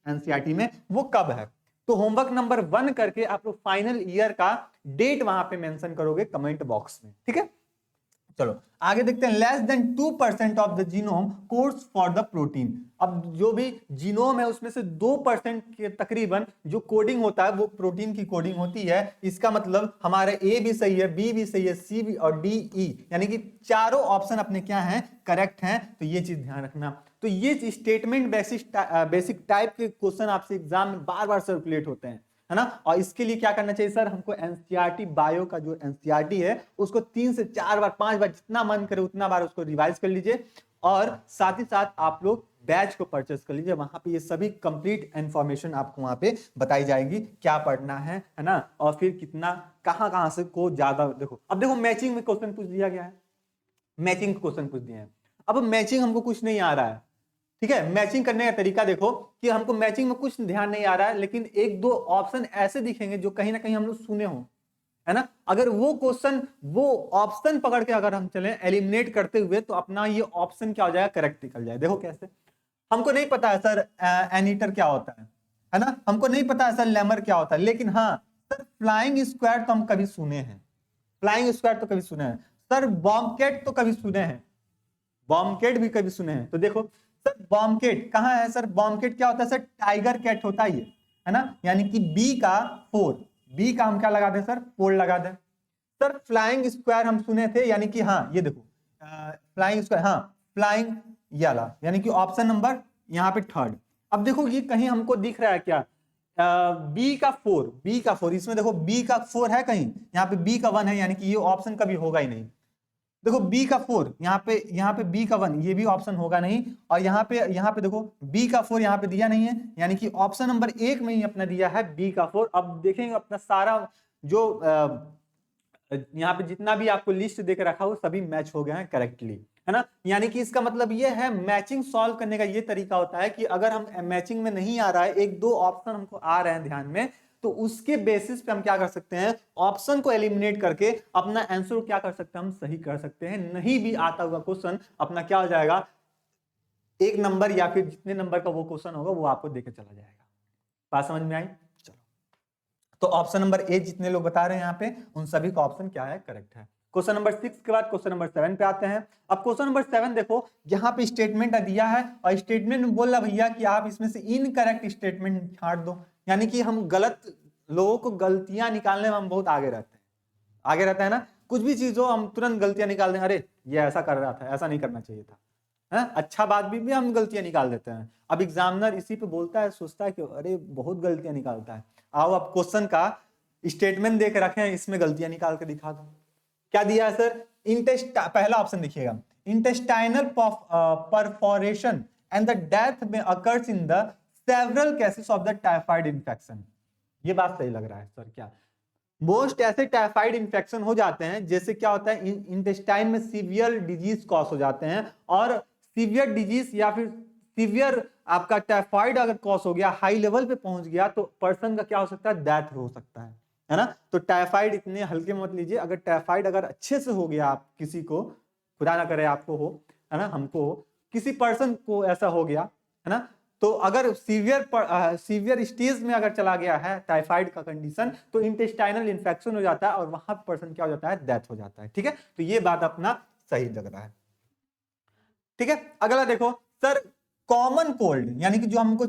एनसीईआरटी में, वो कब है। तो होमवर्क नंबर 1 करके आप लोग फाइनल ईयर का डेट वहां पे मेंशन करोगे कमेंट बॉक्स में, ठीक है। चलो आगे देखते हैं, less than 2% of the genome codes for the protein. अब जो भी जीनोम है उसमें से 2% के तकरीबन जो कोडिंग होता है वो प्रोटीन की कोडिंग होती है। इसका मतलब हमारे ए भी सही है, बी भी सही है, सी भी और डी ई, यानी कि चारों ऑप्शन अपने क्या हैं, करेक्ट हैं। तो ये चीज ध्यान रखना। तो ये स्टेटमेंट बेसिक टाइप के क्वेश्चन आपसे एग्जाम में बार बार सर्कुलेट होते हैं, है ना। और इसके लिए क्या करना चाहिए सर, हमको एनसीईआरटी बायो का जो एनसीईआरटी है उसको 3 से 4 बार 5 बार जितना मन करे उतना बार उसको रिवाइज कर लीजिए, और साथ ही साथ आप लोग बैच को परचेस कर लीजिए। वहां पे ये सभी कंप्लीट इंफॉर्मेशन आपको वहां पे बताई जाएगी, क्या पढ़ना है ना, और फिर कितना कहां से को ज्यादा। देखो अब देखो मैचिंग में क्वेश्चन पूछ दिया गया है, मैचिंग क्वेश्चन पूछ दिए हैं। अब मैचिंग हमको कुछ नहीं आ रहा है, ठीक है। मैचिंग करने का तरीका देखो कि हमको मैचिंग में कुछ ध्यान नहीं आ रहा है, लेकिन एक दो ऑप्शन ऐसे दिखेंगे जो कहीं ना कहीं हम लोग सुने हो, है ना। अगर वो क्वेश्चन, वो ऑप्शन पकड़ के अगर हम चलें एलिमिनेट करते हुए, तो अपना ये ऑप्शन क्या हो जाएगा, करेक्ट निकल जाए। देखो कैसे, हमको नहीं पता है सर एनीटर क्या होता है ना, हमको नहीं पता है सर लेमर क्या होता है, लेकिन हाँ सर फ्लाइंग स्क्वाड तो हम कभी सुने हैं, फ्लाइंग स्क्वाड तो कभी सुने हैं सर, बॉम्बकेट तो कभी सुने हैं, बॉम्बकेट भी कभी सुने हैं। तो देखो सर बॉम्बकेट कहाँ है सर, बॉम्बकेट क्या होता है सर, टाइगर कैट होता है ये, है ना, यानी कि बी का 4, बी का हम क्या लगा दें सर, 4 लगा दें। सर फ्लाइंग स्क्वायर हम सुने थे, यानी कि हाँ ये देखो फ्लाइंग स्क्वायर, हाँ फ्लाइंग ये वाला, यानी कि ऑप्शन नंबर यहाँ पे 3rd। अब देखो ये कहीं हमको दिख रहा है क्या, बी का 4, बी का 4, इसमें देखो बी का 4 है कहीं, यहाँ पे बी का 1 है, यानी कि ये ऑप्शन कभी होगा ही नहीं। देखो बी का 4 यहाँ पे बी का 1, ये भी ऑप्शन होगा नहीं। और यहाँ पे देखो बी का 4 यहाँ पे दिया नहीं है, यानी कि ऑप्शन नंबर 1 में ही अपना दिया है बी का 4। अब देखेंगे अपना सारा जो यहाँ पे जितना भी आपको लिस्ट देके रखा हो सभी मैच हो गए हैं करेक्टली, है ना। यानी कि इसका मतलब ये है, मैचिंग सॉल्व करने का ये तरीका होता है कि अगर हम मैचिंग में नहीं आ रहा है, एक दो ऑप्शन हमको आ रहे हैं ध्यान में, तो उसके बेसिस पे हम क्या कर सकते हैं, ऑप्शन को एलिमिनेट करके अपना आंसर क्या कर सकते हैं, हम सही कर सकते हैं। नहीं भी आता हुआ क्वेश्चन अपना क्या हो जाएगा, 1 नंबर या फिर जितने नंबर का वो क्वेश्चन होगा वो आपको देकर चला जाएगा। बात समझ में आई? चलो, तो ऑप्शन नंबर ए जितने लोग बता रहे हैं यहाँ पे, उन सभी का ऑप्शन क्या है, करेक्ट है। क्वेश्चन नंबर 6 के बाद क्वेश्चन नंबर 7 पे आते हैं। अब क्वेश्चन नंबर 7 देखो, यहाँ पे स्टेटमेंट दिया है और स्टेटमेंट में बोल रहा भैया कि आप इसमें से इनकरेक्ट स्टेटमेंट छांट दो, यानी कि हम गलत लोगों को गलतियां निकालने में हम बहुत आगे रहते हैं, आगे रहता है ना। कुछ भी चीज हो हम तुरंत गलतियां निकाल दें, अरे ये ऐसा कर रहा था, ऐसा नहीं करना चाहिए था, है अच्छा बात भी हम गलतियां निकाल देते हैं। अब एग्जामिनर इसी पे बोलता है, सोचता है कि अरे बहुत गलतियां निकालता है, आओ अब क्वेश्चन का स्टेटमेंट दे के रखे हैं, इसमें गलतियां निकाल के दिखा दो। क्या दिया है सर, पहला ऑप्शन देखिएगा, intestinal perforation and the death में occurs in the several cases of the typhoid infection. ये बात सही लग रहा है सर क्या? मोस्ट ऐसे टाइफाइड इन्फेक्शन हो जाते हैं जैसे क्या होता है इंटेस्टाइन में सीवियर डिजीज कॉज हो जाते हैं, और सीवियर डिजीज या फिर सीवियर आपका टाइफाइड अगर कॉज हो गया, हाई लेवल पे पहुंच गया, तो पर्सन का क्या हो सकता है, डेथ हो सकता है ना। तो टाइफाइड इतने हल्के मत लीजिए। अगर टाइफाइड अगर अच्छे से हो गया, आप किसी को, खुदा ना करे आपको हो, है ना, हमको हो, किसी पर्सन को ऐसा हो गया, है ना, तो अगर सीवियर स्टेज में अगर चला गया है टाइफाइड का कंडीशन, तो इंटेस्टाइनल इन्फेक्शन हो जाता है और वहां पर्सन क्या हो जाता है, डेथ हो जाता है। ठीक है, तो ये बात अपना सही लग रहा है। ठीक है, अगला देखो सर, कॉमन कोल्ड यानी कि जो हमको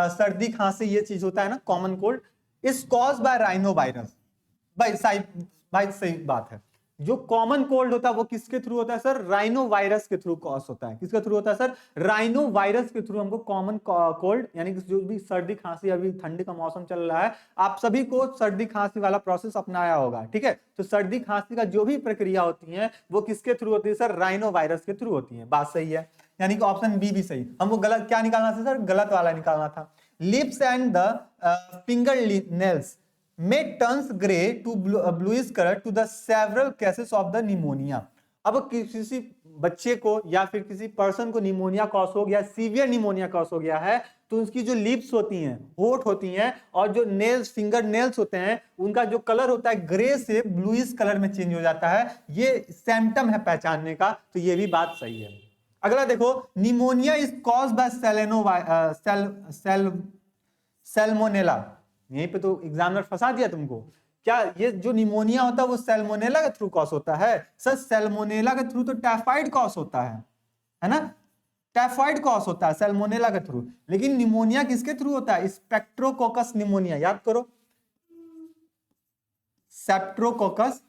सर्दी खांसी ये चीज होता है ना, common cold is cause by rhino virus. भाई सही बात है। जो कॉमन कोल्ड होता है वो किसके थ्रू होता है सर, राइनो वायरस के थ्रू कॉज होता है। किसके थ्रू होता है सर, राइनो वायरस के थ्रू हमको कॉमन कोल्ड, यानी कि जो भी सर्दी खांसी, अभी ठंडी का मौसम चल रहा है, आप सभी को सर्दी खांसी वाला प्रोसेस अपनाया होगा। ठीक है, तो सर्दी खांसी का जो भी प्रक्रिया होती है वो किसके थ्रू होती है सर, राइनो वायरस के थ्रू होती है। बात सही है, यानी कि ऑप्शन बी भी सही। हमको गलत क्या निकालना था सर, गलत वाला निकालना था। Lips and the finger nails may turns gray to bluish color to the several cases of the pneumonia। अब किसी बच्चे को या फिर किसी पर्सन को निमोनिया कॉज हो गया, सीवियर निमोनिया कॉज हो गया है, तो उसकी जो लिप्स होती हैं, होठ होती हैं, और जो नेल्स, फिंगर नेल्स होते हैं, उनका जो कलर होता है ग्रे से ब्लूइश कलर में चेंज हो जाता है। ये सिम्टम है पहचानने का, तो ये भी बात सही है। अगला देखो, pneumonia is cause by Salmonella. यहीं पे तो एग्जामिनर फंसा दिया तुमको। क्या ये जो निमोनिया होता है वो सैल्मोनेला के थ्रू कॉज होता है? सर सैल्मोनेला के थ्रू तो टाइफाइड कॉज होता है ना, टाइफाइड कॉज होता है सैल्मोनेला के थ्रू। लेकिन निमोनिया किसके थ्रू होता है, स्पेक्ट्रोकोकस निमोनिया। याद करो, सेप्ट्रोकोकस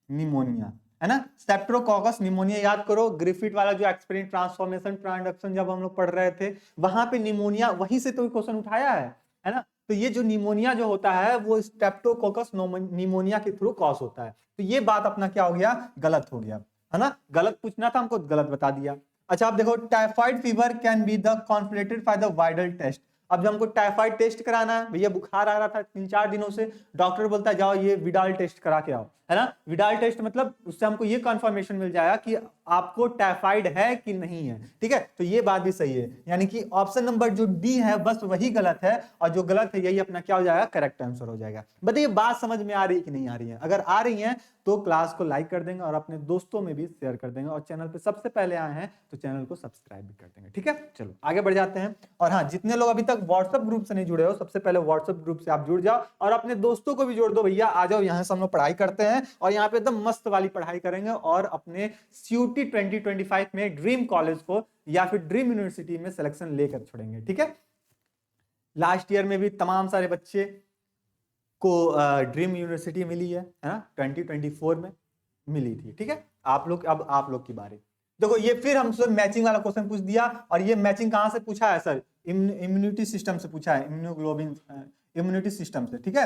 निमोनिया, है ना, स्टेप्टोकोकस निमोनिया। याद करो, ग्रिफिथ वाला जो एक्सपेरिमेंट ट्रांसफॉर्मेशन ट्रांसडक्शन जब हम लोग पढ़ रहे थे, वहां पे निमोनिया, वहीं से तो क्वेश्चन उठाया है ना। तो ये जो निमोनिया जो होता है वो स्टेप्टोकोकस निमोनिया के थ्रू कॉज होता है। तो ये बात अपना क्या हो गया, गलत हो गया, है ना, गलत पूछना था हमको, गलत बता दिया। अच्छा आप देखो, typhoid fever can be the conflated by the Widal test. अब जब हमको टाइफाइड टेस्ट कराना है, भैया बुखार आ रहा था 3-4 दिनों से, डॉक्टर बोलता है जाओ ये विडाल टेस्ट करा के आओ, है ना। विडाल टेस्ट मतलब उससे हमको ये कंफर्मेशन मिल जाएगा कि आपको टाइफाइड है कि नहीं है। ठीक है, तो ये बात भी सही है, यानी कि ऑप्शन नंबर जो डी है बस वही गलत है, और जो गलत है यही अपना क्या हो जाएगा, करेक्ट आंसर हो जाएगा। बताइए बात समझ में आ रही है कि नहीं आ रही है? अगर आ रही है तो क्लास को लाइक कर देंगे और अपने दोस्तों में भी शेयर कर देंगे, और चैनल पे सबसे पहले आए हैं तो चैनल को सब्सक्राइब भी कर देंगे। ठीक है, चलो आगे बढ़ जाते हैं। और हाँ, जितने लोग अभी तक व्हाट्सएप ग्रुप से नहीं जुड़े हो, सबसे पहले व्हाट्सएप ग्रुप से आप जुड़ जाओ और अपने दोस्तों को भी जोड़ दो। भैया आ जाओ, यहाँ से हम लोग पढ़ाई करते हैं और यहाँ पे एकदम मस्त वाली पढ़ाई करेंगे, और अपने CUT 2025 में ड्रीम कॉलेज को या फिर ड्रीम यूनिवर्सिटी में सिलेक्शन लेकर छोड़ेंगे। ठीक है, लास्ट ईयर में भी तमाम सारे बच्चे को ड्रीम यूनिवर्सिटी मिली है ना, 2024 में मिली थी। ठीक है, आप लोग, अब आप लोग की बारी। देखो ये फिर हमसे मैचिंग वाला क्वेश्चन पूछ दिया, और ये मैचिंग कहां से पूछा है सर, इम्यूनिटी सिस्टम से पूछा है, इम्यूनोग्लोबिन इम्यूनिटी सिस्टम से। ठीक है,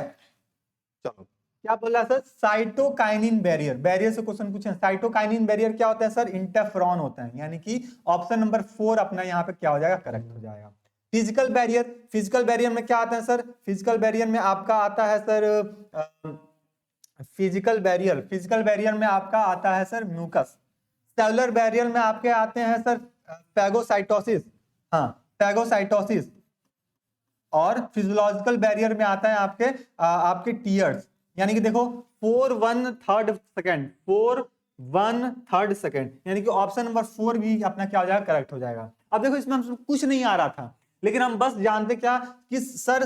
चलो क्या बोल रहा है सर, साइटोकाइनिन बैरियर, बैरियर से क्वेश्चन पूछे। साइटोकाइनिन बैरियर क्या होता है सर, इंटरफेरॉन होता है, यानी कि ऑप्शन नंबर 4 अपना यहाँ पे क्या हो जाएगा, करेक्ट हो जाएगा। फिजिकल बैरियर, फिजिकल बैरियर में क्या आता है सर, फिजिकल बैरियर में आपका आता है सर फिजिकल बैरियर में आपका आता है सर म्यूकस। सेलुलर बैरियर में आपके आते हैं सर पैगोसाइटोसिस, हाँ पैगोसाइटोसिस। और फिजियोलॉजिकल बैरियर में आता है आपके टीयर्स, यानी कि देखो 4/1/3 सेकेंड, 4/1/3 सेकेंड, यानी कि ऑप्शन नंबर 4 भी अपना क्या हो जाएगा, करेक्ट हो जाएगा। अब देखो इसमें हम कुछ नहीं आ रहा था, लेकिन हम बस जानते क्या कि सर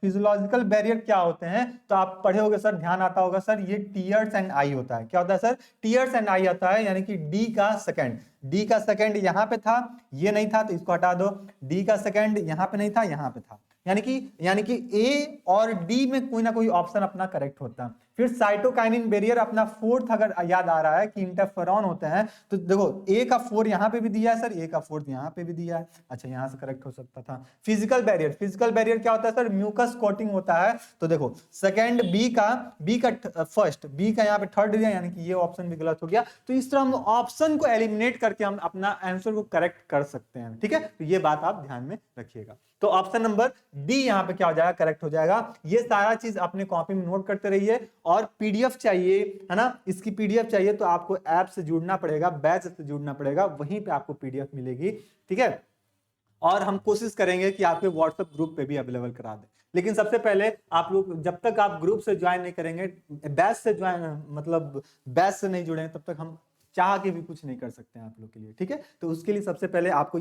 फिजियोलॉजिकल बैरियर क्या होते हैं, तो आप पढ़े होगे सर, ध्यान आता होगा सर, ये टीयर्स एंड आई होता है। क्या होता है सर, टीयर्स एंड आई आता है, यानी कि डी का सेकंड यहाँ पे था, ये नहीं था तो इसको हटा दो, डी का सेकंड यहाँ पे नहीं था, यहाँ पे था, यानी कि ए और डी में कोई ना कोई ऑप्शन अपना करेक्ट होता है। फिर साइटोकाइनिन बैरियर अपना फोर्थ अगर याद आ रहा है कि इंटरफेरॉन होते हैं, तो देखो ए का 4 यहाँ पे भी दिया है सर, ए का 4 यहाँ पे भी दिया है। अच्छा यहाँ से करेक्ट हो सकता था। फिजिकल बैरियर, फिजिकल बैरियर क्या होता है सर? म्यूकस कोटिंग होता है। तो देखो सेकंड बी का फर्स्ट, बी का यहाँ पे थर्ड दिया, यानी कि ये ऑप्शन भी गलत हो गया। तो इस तरह हम ऑप्शन को एलिमिनेट करके हम अपना आंसर को करेक्ट कर सकते हैं, ठीक है। तो ये बात आप ध्यान में रखिएगा। तो ऑप्शन नंबर डी यहाँ पे क्या हो जाएगा? करेक्ट हो जाएगा। ये सारा चीज अपने कॉपी में नोट करते रहिए। और पीडीएफ चाहिए है ना, इसकी पीडीएफ चाहिए तो आपको ऐप से जुड़ना पड़ेगा, बैच से जुड़ना पड़ेगा, वहीं पे आपको पीडीएफ मिलेगी, ठीक है। और हम कोशिश करेंगे कि आपके व्हाट्सएप ग्रुप पे भी अवेलेबल करा दें। लेकिन सबसे पहले आप लोग जब तक आप ग्रुप से ज्वाइन नहीं करेंगे, बैच से ज्वाइन मतलब बैच से नहीं जुड़े, तब तक हम चाह के भी कुछ नहीं कर सकते हैं आप लोग के लिए, ठीक है। तो उसके लिए सबसे पहले आपको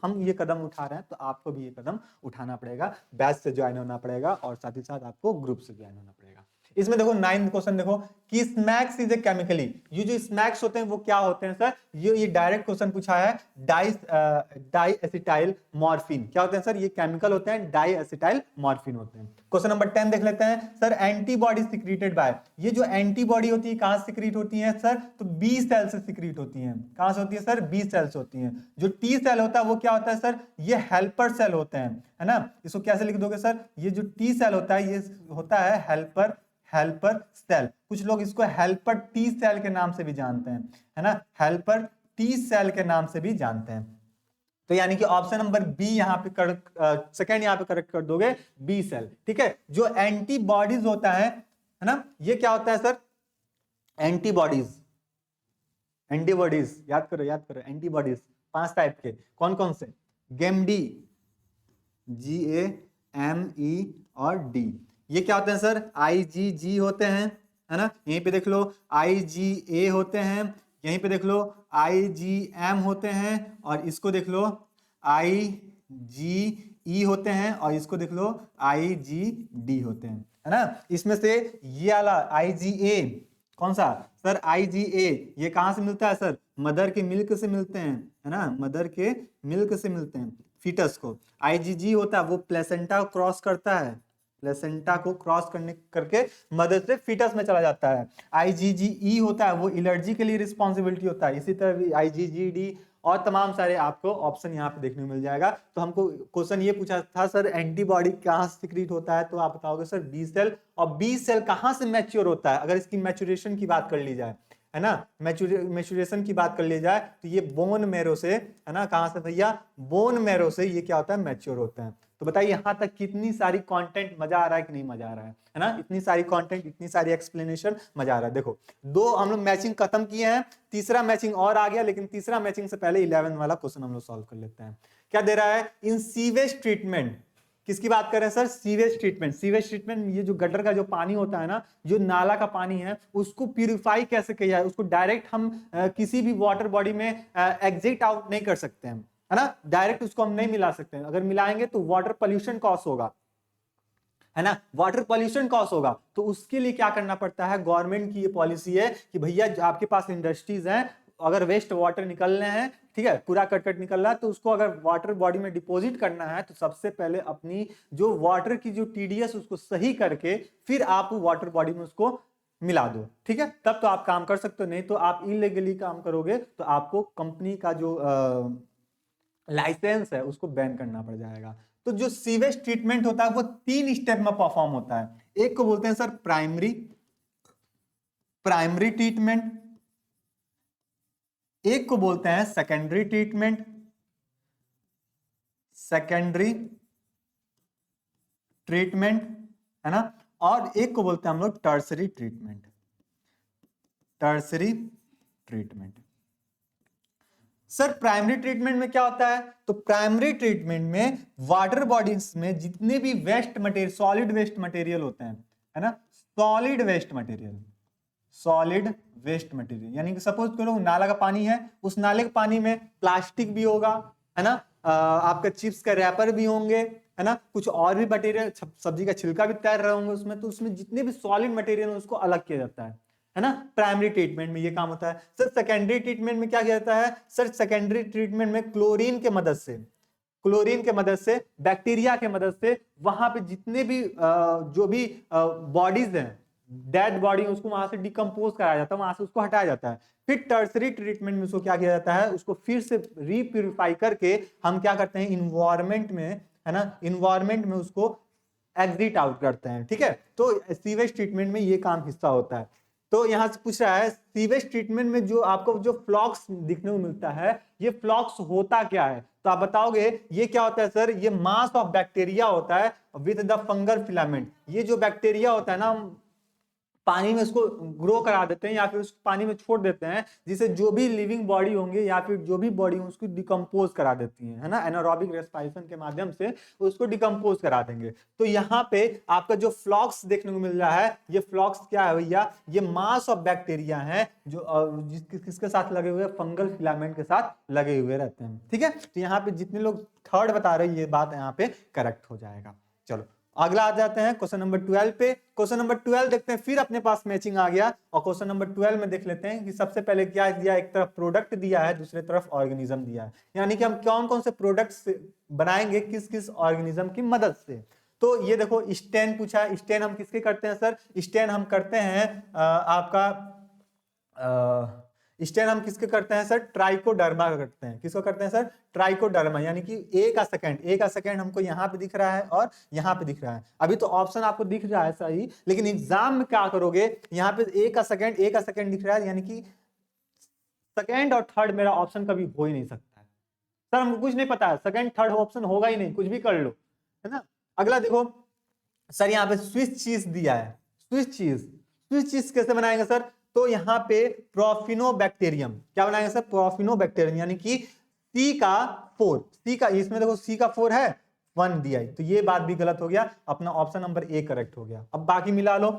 हम ये कदम उठा रहे हैं, तो आपको भी ये कदम उठाना पड़ेगा, बैच से ज्वाइन होना पड़ेगा और साथ ही साथ आपको ग्रुप से ज्वाइन होना पड़ेगा। इसमें देखो 9th क्वेश्चन देखो कि स्मैक्स इज ए केमिकली, ये जो स्मैक्स होते हैं वो क्या होते हैं सर? ये डायरेक्ट क्वेश्चन पूछा है। डाई एसिटाइल मॉर्फिन क्या होते हैं सर? ये केमिकल होते हैं, डाई एसिटाइल मॉर्फिन होते हैं। क्वेश्चन नंबर 10 देख लेते हैं सर। एंटीबॉडी सिक्रीटेड बाय, ये जो एंटीबॉडी होती है कहां से सिक्रीट होती है सर? तो बी सेल से सिक्रीट होती है। कहां से होती है सर? बी सेल से होती है। जो टी सेल होता है वो क्या होता है सर? ये हेल्पर सेल होते हैं, है ना। इसको कैसे लिख दोगे सर? ये जो टी सेल होता है ये होता है हेल्पर सेल। कुछ लोग इसको हेल्पर टी सेल के नाम से भी जानते हैं, है ना, हेल्पर टी सेल के नाम से भी जानते हैं। तो यानी कि ऑप्शन नंबर बी यहाँ पे सेकंड यहाँ पे करेक्ट कर दोगे, बी सेल, ठीक है। जो एंटीबॉडीज होता है ना, ये क्या होता है सर? एंटीबॉडीज याद करो एंटीबॉडीज 5 टाइप के, कौन कौन से? गेमडी, GAME और डी। ये क्या होते हैं सर? IgG होते हैं, है ना। यहीं पे देख लो IgA होते हैं, यहीं पे देख लो IgM होते हैं, और इसको देख लो IgE होते हैं, और इसको देख लो IgD होते हैं, है ना। इसमें से ये वाला IgA कौन सा सर? IgA ये कहां से मिलता है सर? मदर के मिल्क से मिलते हैं, है ना, मदर के मिल्क से मिलते हैं फीटस को। IgG होता है वो प्लेसेंटा को क्रॉस करता है, प्लेसेंटा को क्रॉस करके मदर से फीटस में चला जाता है। IgGE होता है वो एलर्जी के लिए रिस्पॉन्सिबिलिटी होता है। इसी तरह भी IgGD और तमाम सारे आपको ऑप्शन यहाँ पे देखने को मिल जाएगा। तो हमको क्वेश्चन ये पूछा था सर एंटीबॉडी कहाँ से सिक्रीट होता है, तो आप बताओगे सर बी सेल। और बी सेल कहाँ से मैच्योर होता है? अगर इसकी मैच्योरेशन की बात कर ली जाए, है ना, मैच्योरेशन की बात कर ली जाए, तो ये बोन मैरो से, है ना, कहां से भैया? बोन मैरो से ये क्या होता है? मैच्योर होता है। तो बताइए यहां तक कितनी सारी कंटेंट, मजा आ रहा है कि नहीं मजा आ रहा है ना? इतनी सारी कंटेंट, इतनी सारी एक्सप्लेनेशन, मजा आ रहा है। देखो 2 हम लोग मैचिंग खत्म किए हैं, तीसरा मैचिंग और आ गया, लेकिन तीसरा मैचिंग से पहले 11 वाला क्वेश्चन हम लोग सॉल्व कर लेते हैं। क्या दे रहा है? इन सीवेज ट्रीटमेंट, किसकी बात कर रहे हैं sir? Sewage treatment. Sewage treatment ये जो गटर का जो पानी होता है ना, जो नाला का पानी है, उसको प्यूरिफाई कैसे किया है? उसको डायरेक्ट हम किसी भी वाटर बॉडी में एग्जिट आउट नहीं कर सकते हैं, है ना, डायरेक्ट उसको हम नहीं मिला सकते हैं। अगर मिलाएंगे तो वाटर पोल्यूशन कॉज होगा, है ना, वाटर पोल्यूशन कॉज होगा। तो उसके लिए क्या करना पड़ता है? गवर्नमेंट की ये पॉलिसी है कि भैया आपके पास इंडस्ट्रीज हैं, अगर वेस्ट वाटर निकलने हैं, ठीक है, कूड़ा करकट निकल रहा है, तो उसको अगर वाटर बॉडी में डिपॉजिट करना है, तो सबसे पहले अपनी जो वाटर की जो TDS उसको सही करके फिर आप वाटर बॉडी में उसको मिला दो, ठीक है, तब तो आप काम कर सकते हो। नहीं तो आप इलीगली काम करोगे तो आपको कंपनी का जो लाइसेंस है उसको बैन करना पड़ जाएगा। तो जो सीवेज ट्रीटमेंट होता है वो 3 स्टेप में परफॉर्म होता है। एक को बोलते हैं सर प्राइमरी ट्रीटमेंट, एक को बोलते हैं सेकेंडरी ट्रीटमेंट, है ना, और एक को बोलते हैं हम लोग tertiary treatment. Sir primary treatment में क्या होता है? तो प्राइमरी ट्रीटमेंट में वाटर बॉडीज में जितने भी waste material, solid waste material होते हैं, है ना, सॉलिड वेस्ट मटेरियल, यानी कि सपोज करो नाला का पानी है, उस नाले के पानी में प्लास्टिक भी होगा, है ना, आपका चिप्स का रैपर भी होंगे, है ना, कुछ और भी मटेरियल, सब्जी का छिलका भी तैर रहे होंगे उसमें, तो उसमें जितने भी सॉलिड मटेरियल उसको अलग किया जाता है ना। प्राइमरी ट्रीटमेंट में ये काम होता है। सर सेकेंडरी ट्रीटमेंट में क्या किया जाता है? सर सेकेंडरी ट्रीटमेंट में क्लोरीन के मदद से, बैक्टीरिया के मदद से वहां पे जितने भी जो भी बॉडीज हैं, डेड बॉडी उसको वहां से डिकम्पोज कराया जाता है, वहां से उसको हटाया जाता है। फिर टर्सरी ट्रीटमेंट में उसको क्या किया जाता है, उसको फिर से रीप्यूरिफाई करके हम क्या करते हैं, इन्वायरमेंट में, है ना, इन्वायरमेंट में उसको एग्जिट आउट करते हैं। ठीक है, तो सीवेज ट्रीटमेंट में ये काम हिस्सा होता है। तो यहां से पूछ रहा है सीवेज ट्रीटमेंट में जो आपको जो फ्लॉक्स दिखने को मिलता है, ये फ्लॉक्स होता क्या है, तो आप बताओगे ये क्या होता है सर, ये मास ऑफ बैक्टीरिया होता है विद द फंगल फिलामेंट। ये जो बैक्टीरिया होता है ना, पानी में उसको ग्रो करा देते हैं या फिर उसको पानी में छोड़ देते हैं, जिससे जो भी लिविंग बॉडी होंगे या फिर जो भी बॉडी उसको डिकम्पोज करा देती है ना, एनारोबिक रेस्पिरेशन के माध्यम से उसको डिकम्पोज करा देंगे। तो यहाँ पे आपका जो फ्लॉक्स देखने को मिल रहा है, ये फ्लॉक्स क्या है भैया, ये मास ऑफ बैक्टीरिया है जो किसके साथ लगे हुए, फंगल फिलामेंट के साथ लगे हुए रहते हैं। ठीक है, तो यहाँ पे जितने लोग थर्ड बता रहे हैं ये बात यहाँ पे करेक्ट हो जाएगा। चलो अगला आ जाते हैं क्वेश्चन नंबर 12 पे। क्वेश्चन नंबर 12 देखते हैं, फिर अपने पास मैचिंग आ गया, और क्वेश्चन नंबर 12 में देख लेते हैं कि सबसे पहले क्या दिया, एक तरफ प्रोडक्ट दिया है, दूसरी तरफ ऑर्गेनिज्म दिया है, यानी कि हम कौन कौन से प्रोडक्ट्स बनाएंगे किस किस ऑर्गेनिज्म की मदद से। तो ये देखो स्टेन पूछा है, स्टेन हम किसके करते हैं सर, स्टेन हम करते हैं स्टेन हम किसके करते हैं सर, ट्राइकोडर्मा का करते हैं। किसको करते हैं सर, ट्राइकोडर्मा, यानी कि ए का सेकंड हमको यहाँ पे दिख रहा है और यहाँ पे दिख रहा है। अभी तो ऑप्शन आपको दिख रहा है सही, लेकिन एग्जाम में क्या करोगे, यहाँ पे ए का सेकंड दिख रहा है, यानी कि सेकंड और थर्ड मेरा ऑप्शन कभी हो ही नहीं सकता है। सर हमको कुछ नहीं पता है, सेकंड थर्ड ऑप्शन होगा ही नहीं, कुछ भी कर लो, है ना। अगला देखो सर, यहाँ पे स्विस चीज दिया है, स्विस चीज कैसे बनाएंगे सर, तो यहाँ पे प्रोफिनोबैक्टीरियम, क्या बनाएंगे सर, प्रोफिनोबैक्टीरियम, यानी कि सी का 4, इसमें देखो सी का 4 है, 1 दिया है, तो ये बात भी गलत हो गया, अपना ऑप्शन नंबर ए करेक्ट हो गया। अब बाकी मिला लो।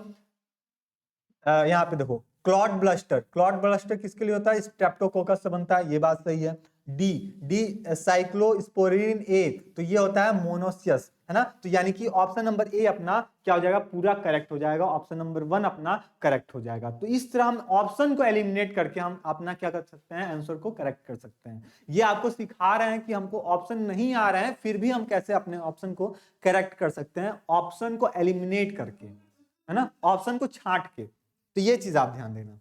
यहाँ पे देखो क्लॉट ब्लस्टर किसके लिए होता है, स्ट्रेप्टोकोकस से बनता है, ये बात सही है। डी साइक्लोस्पोरिन ए, तो ये होता है मोनोसियस, है ना, तो यानी कि ऑप्शन नंबर ए अपना क्या हो जाएगा, पूरा करेक्ट हो जाएगा, ऑप्शन नंबर 1 अपना करेक्ट हो जाएगा। तो इस तरह हम ऑप्शन को एलिमिनेट करके हम अपना क्या कर सकते हैं, आंसर को करेक्ट कर सकते हैं। ये आपको सिखा रहे हैं कि हमको ऑप्शन नहीं आ रहे हैं, फिर भी हम कैसे अपने ऑप्शन को करेक्ट कर सकते हैं, ऑप्शन को एलिमिनेट करके, है ना, ऑप्शन को छांट के। तो ये चीज आप ध्यान देना।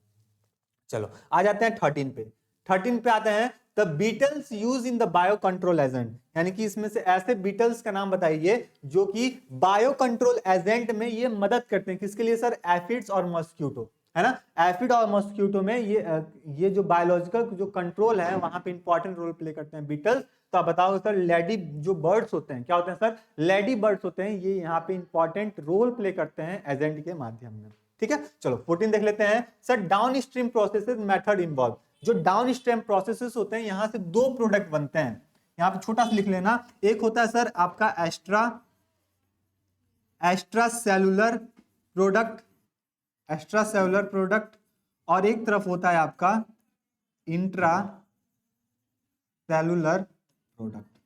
चलो आ जाते हैं 13 पे। 13 पे आते हैं, the beetles use in the bio control agent, यानी कि इसमें से ऐसे बीटल्स का नाम बताइए जो कि बायो कंट्रोल एजेंट में ये मदद करते हैं। किसके लिए सर, एफिड्स और मॉस्क्यूटो, है ना, एफिड और मॉस्क्यूटो में ये जो बायोलॉजिकल जो कंट्रोल है वहां पे इंपॉर्टेंट रोल प्ले करते हैं बीटल्स। तो आप बताओ सर, लेडी जो बर्ड्स होते हैं क्या होते हैं सर, लेडी बर्ड्स होते हैं, ये यहाँ पे इंपॉर्टेंट रोल प्ले करते हैं एजेंट के माध्यम में। ठीक है, चलो 14 देख लेते हैं sir, down stream processes method involve. जो डाउन स्ट्रीम प्रोसेसेस होते हैं, यहां से 2 प्रोडक्ट बनते हैं, यहां पे छोटा सा लिख लेना। एक होता है सर आपका एक्स्ट्रा सेलुलर प्रोडक्ट, और एक तरफ होता है आपका इंट्रा सेलुलर प्रोडक्ट,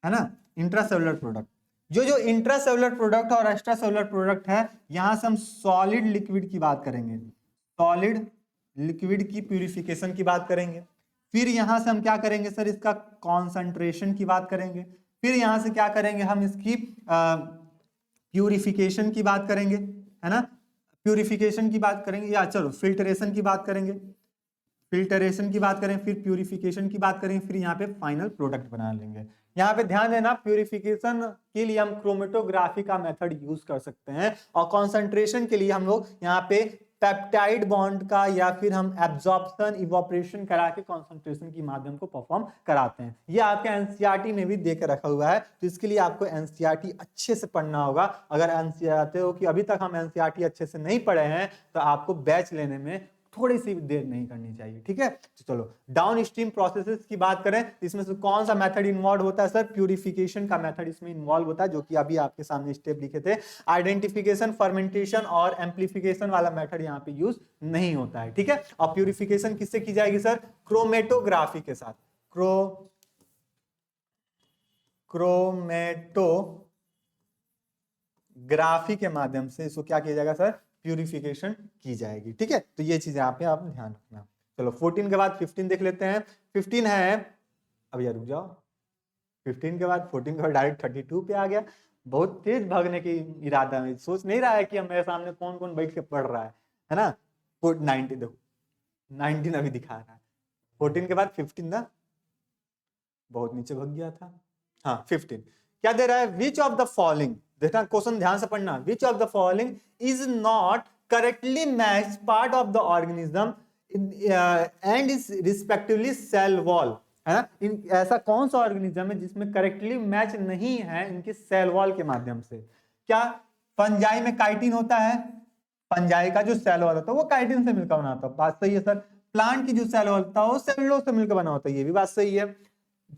है ना, इंट्रा सेलुलर प्रोडक्ट। जो इंट्रा सेलुलर प्रोडक्ट और एक्स्ट्रा सेलुलर प्रोडक्ट है, यहां से हम सॉलिड लिक्विड की बात करेंगे, सॉलिड लिक्विड की प्यूरिफिकेशन की बात करेंगे। फिर यहां से हम क्या करेंगे सर, इसका कॉन्सेंट्रेशन की बात करेंगे। फिर यहां से क्या करेंगे, हम इसकी प्यूरिफिकेशन की बात करेंगे, है ना, प्यूरिफिकेशन की बात करेंगे, या चलो फिल्टरेशन की बात करेंगे, फिर प्यूरिफिकेशन की बात करेंगे, फिर यहाँ पे फाइनल प्रोडक्ट बना लेंगे। यहाँ पे ध्यान देना, प्यूरिफिकेशन के लिए हम क्रोमेटोग्राफी का मेथड यूज कर सकते हैं, और कॉन्सेंट्रेशन के लिए हम लोग यहाँ पे पेप्टाइड बॉन्ड का या फिर हम एब्जॉर्प्शन इवोपरेशन करा के कॉन्सेंट्रेशन की माध्यम को परफॉर्म कराते हैं। ये आपके एनसीईआरटी में भी देकर रखा हुआ है, तो इसके लिए आपको एनसीईआरटी अच्छे से पढ़ना होगा। अगर एनसीईआरटी हो कि अभी तक हम एनसीईआरटी अच्छे से नहीं पढ़े हैं, तो आपको बैच लेने में थोड़ी सी देर नहीं करनी चाहिए। ठीक है, तो चलो डाउन स्ट्रीम प्रोसेसेस की बात करें, इसमें से कौन सा मेथड इन्वॉल्व होता है सर, प्यूरिफिकेशन का मेथड इसमें इन्वॉल्व होता है, जो कि अभी आपके सामने स्टेप लिखे थे। आइडेंटिफिकेशन, फर्मेंटेशन और एम्प्लीफिकेशन वाला मेथड यहाँ पे यूज नहीं होता है। ठीक है, और प्यूरिफिकेशन किससे की जाएगी सर, क्रोमेटोग्राफी के साथ, क्रोमेटोग्राफी के माध्यम से इसको क्या किया जाएगा सर, प्यूरिफिकेशन की जाएगी। ठीक है, तो ये चीजें आप ध्यान रखना। चलो 14 के बाद 15 देख लेते हैं। 15 है, अब यार रुक जाओ, 15 के बाद 14 के बाद डायरेक्ट 32 पे आ गया। बहुत तेज भागने की इरादा में, सोच नहीं रहा है कि हम मेरे सामने कौन कौन बैठ के पढ़ रहा है ना। 90 देखो, 19 अभी दिखा रहा है, 14 के बाद 15 ना, बहुत नीचे भाग गया था। हाँ 15 क्या दे रहा है, विच ऑफ द फॉलोइंग, देखना क्वेश्चन ध्यान से पढ़ना, which of the following is not correctly match part of the organism and is respectively cell wall, है ना। ऐसा कौन सा ऑर्गेनिज्म है जिसमें करेक्टली मैच नहीं है इनके सेल वॉल के माध्यम से। क्या फंजाई में काइटिन होता है, फंजाई का जो सेल वॉल होता है वो काइटिन से मिलकर बना होता है, बात सही है सर। प्लांट की जो सेल वॉल होता है वो सेलुलोज से मिलकर बना होता है, ये भी बात सही है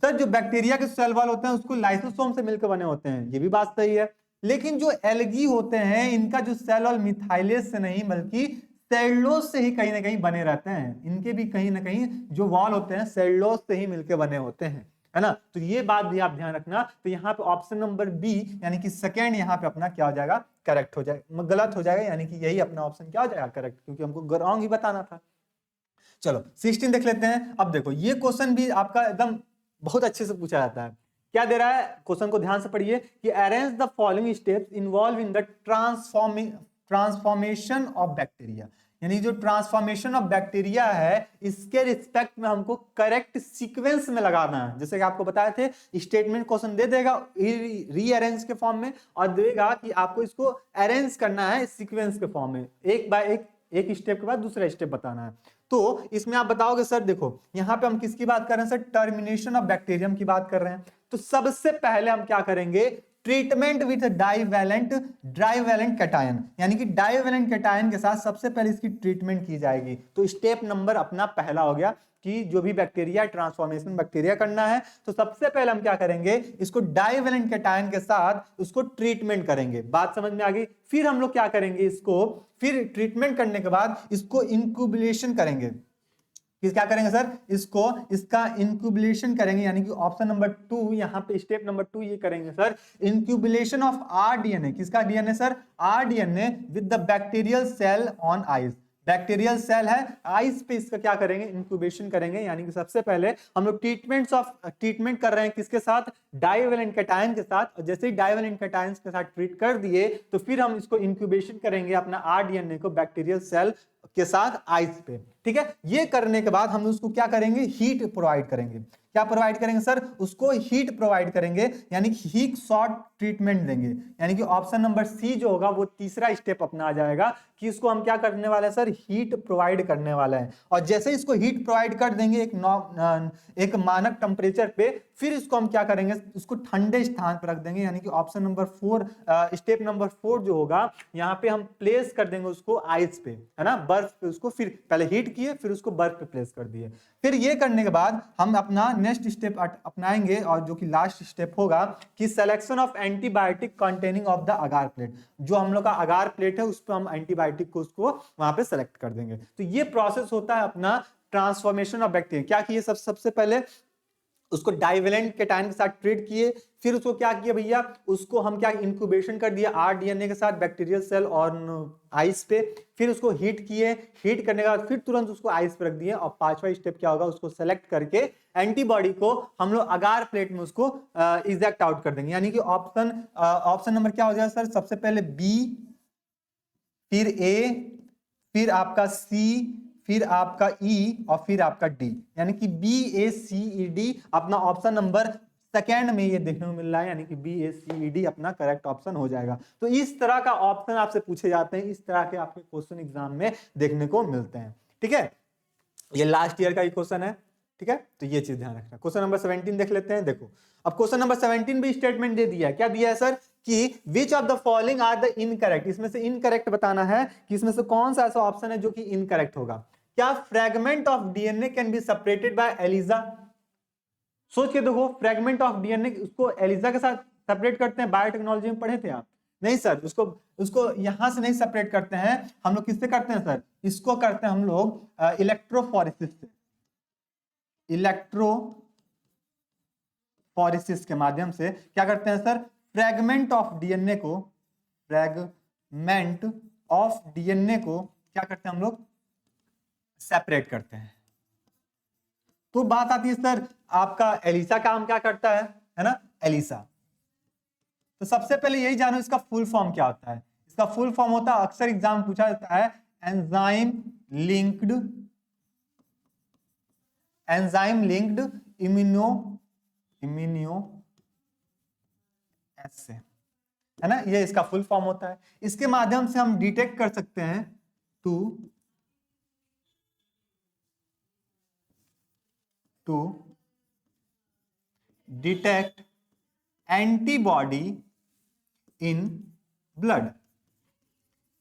सर। जो बैक्टीरिया के सेल वॉल होते हैं उसको लाइसोसोम से मिलकर बने होते हैं, ये भी बात सही है। लेकिन जो एल्गी होते हैं इनका जो सेल वॉल मिथाइलेज से नहीं बल्कि सेलुलोज से ही कहीं ना कहीं बने रहते हैं, इनके भी कहीं ना कहीं जो वॉल होते हैं सेलुलोज से ही मिलकर बने होते हैं, है ना। तो ये बात भी आप ध्यान रखना। तो यहाँ पे ऑप्शन नंबर बी यानी कि सेकेंड यहाँ पे अपना क्या हो जाएगा, करेक्ट हो जाएगा, गलत हो जाएगा, यानी कि यही अपना ऑप्शन क्या हो जाएगा, करेक्ट, क्योंकि हमको रॉन्ग ही बताना था। चलो 16 देख लेते हैं। अब देखो ये क्वेश्चन भी आपका एकदम बहुत अच्छे से पूछा जाता है। क्या दे रहा है, क्वेश्चन को ध्यान से पढ़िए कि arrange the following steps involve in the transformation of bacteria, यानी जो ट्रांसफॉर्मेशन ऑफ बैक्टीरिया है इसके रिस्पेक्ट में हमको करेक्ट सीक्वेंस में लगाना है। जैसे कि आपको बताए थे, स्टेटमेंट क्वेश्चन दे देगा रीअरेंज के फॉर्म में और देगा कि आपको इसको अरेंज करना है सीक्वेंस के फॉर्म में, एक बाय एक स्टेप के बाद दूसरा स्टेप बताना है। तो इसमें आप बताओगे सर, देखो यहां पे हम किसकी बात कर रहे हैं सर, टर्मिनेशन ऑफ बैक्टीरियम की बात कर रहे हैं। तो सबसे पहले हम क्या करेंगे, ट्रीटमेंट विथ डाइवैलेंट कैटायन, यानी कि डाइवैलेंट कैटायन के साथ सबसे पहले इसकी ट्रीटमेंट की जाएगी। तो स्टेप नंबर अपना पहला हो गया कि जो भी बैक्टीरिया ट्रांसफॉर्मेशन बैक्टीरिया करना है तो सबसे पहले हम क्या करेंगे, इसको डाइवैलेंट कैटायन के साथ उसको ट्रीटमेंट करेंगे। बात समझ में आ गई। फिर हम लोग क्या करेंगे, इसको फिर ट्रीटमेंट करने के बाद इसको इंक्यूबुलेशन करेंगे। क्या करेंगे सर, इसको इसका इंक्यूबुलेशन करेंगे, यानी कि ऑप्शन नंबर 2 यहां पे स्टेप नंबर 2 ये करेंगे सर, इंक्यूबुलेशन ऑफ आरडीएनए। किसका DNA sir, rDNA with the bacterial cell on ice. Bacterial cell है आइस पे, इसका क्या करेंगे, इंक्यूबेशन करेंगे। यानी कि सबसे पहले हम लोग ट्रीटमेंट कर रहे हैं किसके साथ, डाइवैलेंट कैटायन के साथ। और जैसे ही डाइवैलेंट कैटायन के साथ ट्रीट कर दिए तो फिर हम इसको इंक्यूबेशन करेंगे अपना आरडीएनए को बैक्टीरियल सेल के साथ आइस पे। ठीक है, ये करने के बाद हम उसको क्या करेंगे, हीट प्रोवाइड करेंगे। क्या प्रोवाइड करेंगे सर, उसको हीट प्रोवाइड करेंगे, यानी कि हीट शॉर्ट ट्रीटमेंट देंगे। यानी कि ऑप्शन नंबर सी जो होगा वो तीसरा स्टेप अपना आ जाएगा कि इसको हम क्या करने वाले हैं सर, हीट प्रोवाइड करने वाला है। और जैसे इसको हीट प्रोवाइड कर देंगे एक मानक टेम्परेचर पे, फिर इसको हम क्या करेंगे, इसको ठंडे स्थान पर रख देंगे। यानी कि ऑप्शन नंबर 4 स्टेप नंबर 4 जो होगा यहाँ पे हम प्लेस कर देंगे उसको आइस पे, है ना, बर्फ पे। उसको फिर पहले हीट किए फिर उसको बर्फ पे प्लेस कर दिए। फिर ये करने के बाद हम अपना नेक्स्ट स्टेप अपनाएंगे और जो कि लास्ट स्टेप होगा कि selection of antibiotic containing of the agar plate. जो हम लोग का अगार प्लेट है उस पर हम एंटीबायोटिक को उसको वहां पे सेलेक्ट कर देंगे। तो ये प्रोसेस होता है अपना ट्रांसफॉर्मेशन ऑफ बैक्टीरिया। क्या किए सबसे पहले उसको डाइवेलेंट कैटायन के साथ ट्रीट किए, फिर उसको क्या किया भैया, उसको हम क्या इंक्यूबेशन कर दिया आरडीएनए के साथ बैक्टीरियल सेल और आइस पे। फिर उसको हीट किए, हीट करने के बाद फिर तुरंत उसको आइस पे रख दिए। और पांचवा स्टेप क्या होगा, उसको सेलेक्ट करके एंटीबॉडी को हम लोग अगार प्लेट में उसको इजेक्ट आउट कर देंगे। यानी कि ऑप्शन नंबर क्या हो जाएगा सर, सबसे पहले बी, फिर ए, फिर आपका सी, फिर आपका ई और फिर आपका डी। यानी कि बी ए सी ई डी अपना ऑप्शन नंबर सेकेंड में ये देखने को मिल रहा है। यानी कि बी ए सी ई डी अपना करेक्ट ऑप्शन हो जाएगा। तो इस तरह का ऑप्शन आपसे पूछे जाते हैं, इस तरह के आपके क्वेश्चन एग्जाम में देखने को मिलते हैं। ठीक है, ये लास्ट ईयर का ही क्वेश्चन है। ठीक है, तो ये चीज ध्यान रखना। क्वेश्चन नंबर 17 देख लेते हैं। देखो अब क्वेश्चन नंबर 17 भी स्टेटमेंट दे दिया है। क्या दिया है सर कि which of the following are the incorrect, इसमें से इनकरेक्ट बताना है कि इसमें से कौन सा ऐसा ऑप्शन है जो कि इनकरेक्ट होगा। क्या fragment of DNA can be separated by ELISA. सोच के देखो, फ्रेगमेंट ऑफ डीएनए उसको एलिजा के साथ सेपरेट करते हैं, बायोटेक्नोलॉजी में पढ़े थे आप, नहीं सर। उसको यहां से नहीं सेपरेट करते हैं हम लोग, किससे करते हैं सर, इसको करते हैं हम लोग इलेक्ट्रोफोरेसिस से। इलेक्ट्रोफोरेसिस के माध्यम से क्या करते हैं सर, फ्रेगमेंट ऑफ डीएनए को क्या करते हैं हम लोग, सेपरेट करते हैं। तो बात आती है सर आपका एलिसा काम क्या करता है ना, एलिसा तो सबसे पहले यही जानो इसका फुल फॉर्म क्या होता है। इसका फुल फॉर्म होता है, अक्सर एग्जाम पूछा जाता है, एंजाइम लिंक्ड इम्यूनो एसे, है ना, ये इसका फुल फॉर्म होता है। इसके माध्यम से हम डिटेक्ट कर सकते हैं to detect antibody in blood.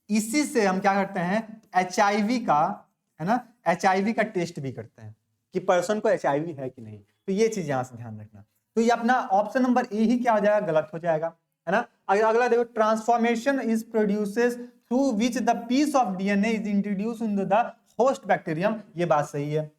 इसी से हम क्या करते हैं, HIV का, है ना, HIV का टेस्ट भी करते हैं कि पर्सन को HIV है कि नहीं। तो ये चीज यहां से ध्यान रखना। तो ये अपना ऑप्शन नंबर ए ही क्या हो जाएगा, गलत हो जाएगा, है ना। अगला देखो, transformation is produces through which the piece of DNA is introduce in the host bacterium. ये बात सही है।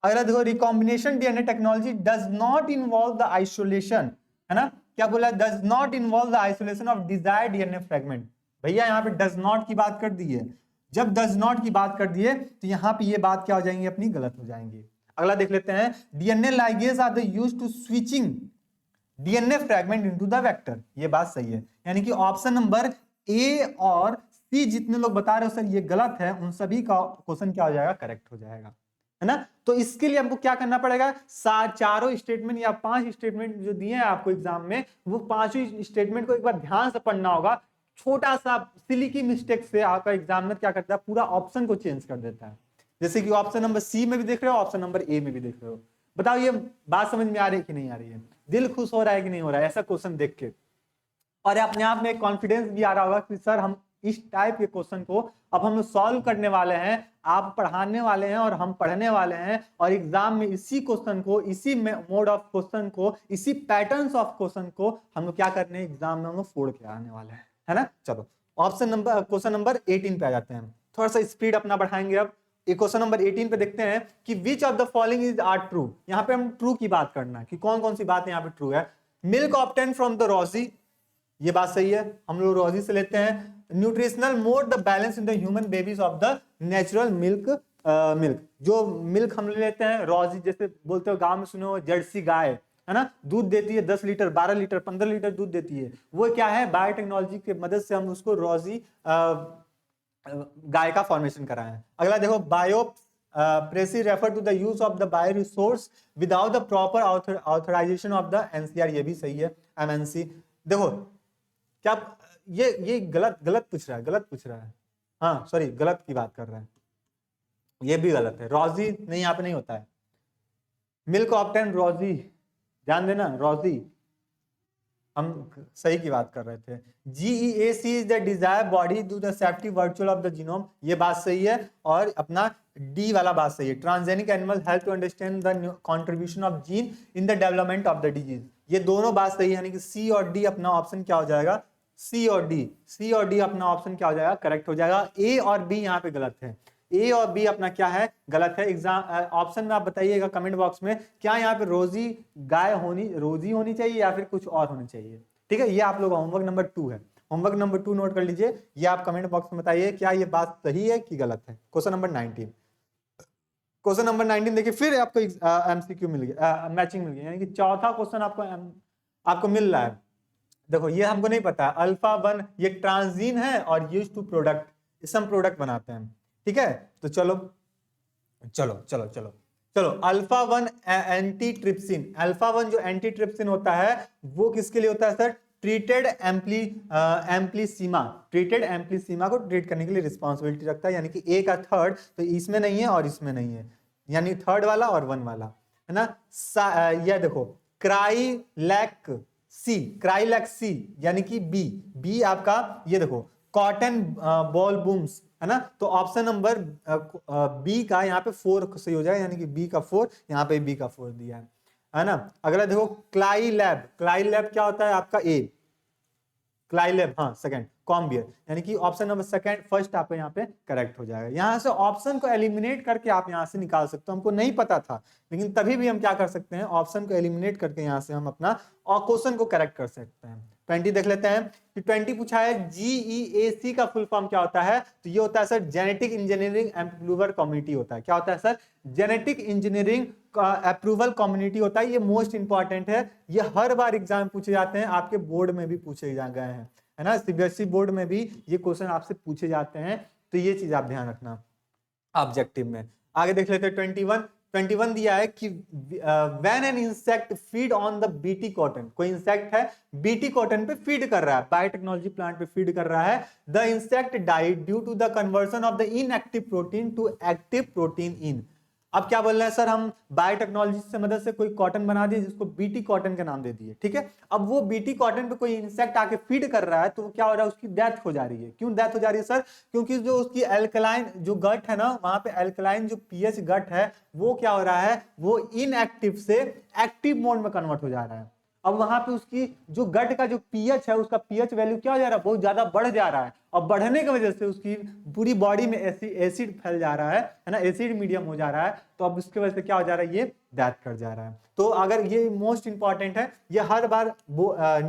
अगला देखो, recombination DNA technology does not involve the isolation, है ना, क्या बोला, does not involve the isolation of desired DNA fragment. भैया यहाँ पे डज नॉट की बात कर दी है। जब डज नॉट की बात कर दिए तो यहाँ पे ये बात क्या हो जाएंगी, अपनी गलत हो जाएंगी। अगला देख लेते हैं, DNA ligase are the used to switching DNA fragment into the vector. ये बात सही है, यानी कि ऑप्शन नंबर ए और सी जितने लोग बता रहे हो सर ये गलत है, उन सभी का क्वेश्चन क्या हो जाएगा, करेक्ट हो जाएगा, है ना। तो इसके लिए हमको क्या करना पड़ेगा, चारों स्टेटमेंट या 5 स्टेटमेंट जो दिए हैं आपको एग्जाम में, वो 5 स्टेटमेंट को एक बार ध्यान से पढ़ना होगा। छोटा सा सिली की मिस्टेक से आपका एग्जामिनर क्या करता है, पूरा ऑप्शन को चेंज कर देता है। जैसे कि ऑप्शन नंबर सी में भी देख रहे हो, ऑप्शन नंबर ए में भी देख रहे हो। बताओ ये बात समझ में आ रही है कि नहीं आ रही है, दिल खुश हो रहा है कि नहीं हो रहा है ऐसा क्वेश्चन देख के। और अपने आप में एक कॉन्फिडेंस भी आ रहा होगा कि सर हम इस टाइप के क्वेश्चन को अब हम लोग सॉल्व करने वाले हैं, आप पढ़ाने वाले हैं और हम पढ़ने वाले हैं, और एग्जाम में इसी क्वेश्चन को, इसी मोड ऑफ क्वेश्चन को, इसी पैटर्न्स ऑफ क्वेश्चन को हम लोग क्या करने एग्जाम में हम लोग फोड़ के आने वाले हैं, है ना। चलो क्वेश्चन नंबर 18 पे आ जाते हैं। थोड़ा सा स्पीड अपना बढ़ाएंगे। अब क्वेश्चन नंबर 18 पे देखते हैं कि which of the following is are true. यहाँ पे हम ट्रू की बात करना है कि कौन कौन सी बात यहाँ पे ट्रू है। मिल्क ऑब्टेन फ्रॉम द रोजी, ये बात सही है, हम लोग रोजी से लेते हैं। Nutritional mode the balance in the human babies of the natural milk, जो मिल्क हम लेते हैं रोजी, जैसे बोलते हो गांव में सुने हो जर्सी गाय, है ना, दूध देती है 10 लीटर 12 लीटर 15 लीटर दूध देती है, वो क्या है, बायोटेक्नोलॉजी की मदद से हम उसको रोजी गाय का फॉर्मेशन कराए हैं। अगला देखो, biopiracy refer to the use of the bio resource without the proper authorisation of the NCR, ये भी सही है, MNC। देखो क्या ये गलत पूछ रहा है, हाँ सॉरी गलत की बात कर रहा है, ये भी गलत है। रोजी नहीं, यहाँ पे नहीं होता है। मिल्क ऑब्टेन रोजी, ध्यान देना, रोजी हम सही की बात कर रहे थे। GEAC is the desire body to the safety virtual of the genome, ये बात सही है। और अपना डी वाला बात सही है, transgenic animal help to understand the contribution of gene in the development of the disease, ये दोनों बात सही है, यानी कि सी और डी अपना ऑप्शन क्या हो जाएगा, सी और डी अपना ऑप्शन क्या हो जाएगा, करेक्ट हो जाएगा। ए और बी यहाँ पे गलत है, ए और बी अपना क्या है, गलत है। एग्जाम ऑप्शन में आप बताइएगा कमेंट बॉक्स में, क्या यहाँ पे रोजी होनी चाहिए या फिर कुछ और होनी चाहिए, ठीक है। ये आप लोग होमवर्क नंबर 2 है, होमवर्क नंबर 2 नोट कर लीजिए। ये आप कमेंट बॉक्स में बताइए क्या ये बात सही है कि गलत है। क्वेश्चन नंबर 19 देखिए, फिर आपको MCQ मिल गया, मैचिंग मिल गया, यानी कि चौथा क्वेश्चन आपको मिल रहा है। देखो ये हमको नहीं पता, अल्फा 1 ये ट्रांसजीन है और यूज टू प्रोडक्ट, इससे हम प्रोडक्ट बनाते हैं, ठीक है। तो चलो अल्फा 1 एंटीट्रिप्सिन, अल्फा 1 जो एंटीट्रिप्सिन होता है वो किसके लिए होता है सर, ट्रीटेड एम्प्लीसीमा को ट्रीट करने के लिए रिस्पॉन्सिबिलिटी रखता है, यानी कि ए का थर्ड, तो इसमें नहीं है और इसमें नहीं है, यानी थर्ड वाला और 1 वाला, है ना। ये देखो क्राइलैक सी यानी कि बी आपका, ये देखो कॉटन बॉल बूम्स, है ना। तो ऑप्शन नंबर बी का यहाँ पे 4 सही हो जाएगा, यानी कि बी का 4, यहाँ पे बी का 4 दिया है ना। अगला देखो क्लाइलैब क्या होता है आपका, ए क्लाइलैब, हाँ सेकंड कॉम्बियर, यानी कि ऑप्शन नंबर फर्स्ट आपको यहाँ पे करेक्ट हो जाएगा। यहाँ से ऑप्शन को एलिमिनेट करके आप यहाँ से निकाल सकते हो, हमको नहीं पता था लेकिन तभी भी हम क्या कर सकते हैं, ऑप्शन को एलिमिनेट करके यहाँ से हम अपना क्वेश्चन को करेक्ट कर सकते हैं। 20 देख लेते हैं कि 20 पूछा है GEAC का फुल फॉर्म क्या होता है, तो ये होता है sir genetic engineering approval community होता है। क्या होता है sir? Genetic engineering approval community होता है। ये मोस्ट इंपॉर्टेंट है, ये हर बार एग्जाम पूछे जाते हैं, आपके बोर्ड में भी पूछे गए हैं, है ना, सीबीएसई बोर्ड में भी ये क्वेश्चन आपसे पूछे जाते हैं, तो ये चीज आप ध्यान रखना ऑब्जेक्टिव में। आगे देख लेते हैं 21 दिया है कि when an insect feed on the BT cotton, कोई इंसेक्ट है बीटी कॉटन पे फीड कर रहा है, बायोटेक्नोलॉजी प्लांट पे फीड कर रहा है, the insect died due to the conversion of the inactive protein to active protein in. अब क्या बोल रहे हैं सर, हम बायोटेक्नोलॉजी से मदद से कोई कॉटन बना दिए जिसको बीटी कॉटन का नाम दे दिए, ठीक है। अब वो बीटी कॉटन पे कोई इंसेक्ट आके फीड कर रहा है, तो क्या हो रहा है, उसकी डेथ हो जा रही है। क्यों डेथ हो जा रही है सर? क्योंकि जो उसकी एल्कलाइन जो गट है ना, वहां पे एल्कलाइन जो पीएच गट है वो क्या हो रहा है, वो इनएक्टिव से एक्टिव मोड में कन्वर्ट हो जा रहा है। अब वहां पे उसकी जो गट का जो पीएच है, उसका पीएच वैल्यू क्या हो जा रहा है, बहुत ज्यादा बढ़ जा रहा है, और बढ़ने की वजह से उसकी पूरी बॉडी में एसिड फैल जा रहा है ना, एसिड मीडियम हो जा रहा है, तो अब उसकी वजह से क्या हो जा रहा है, ये डेथ कर जा रहा है। तो अगर ये मोस्ट इंपॉर्टेंट है, ये हर बार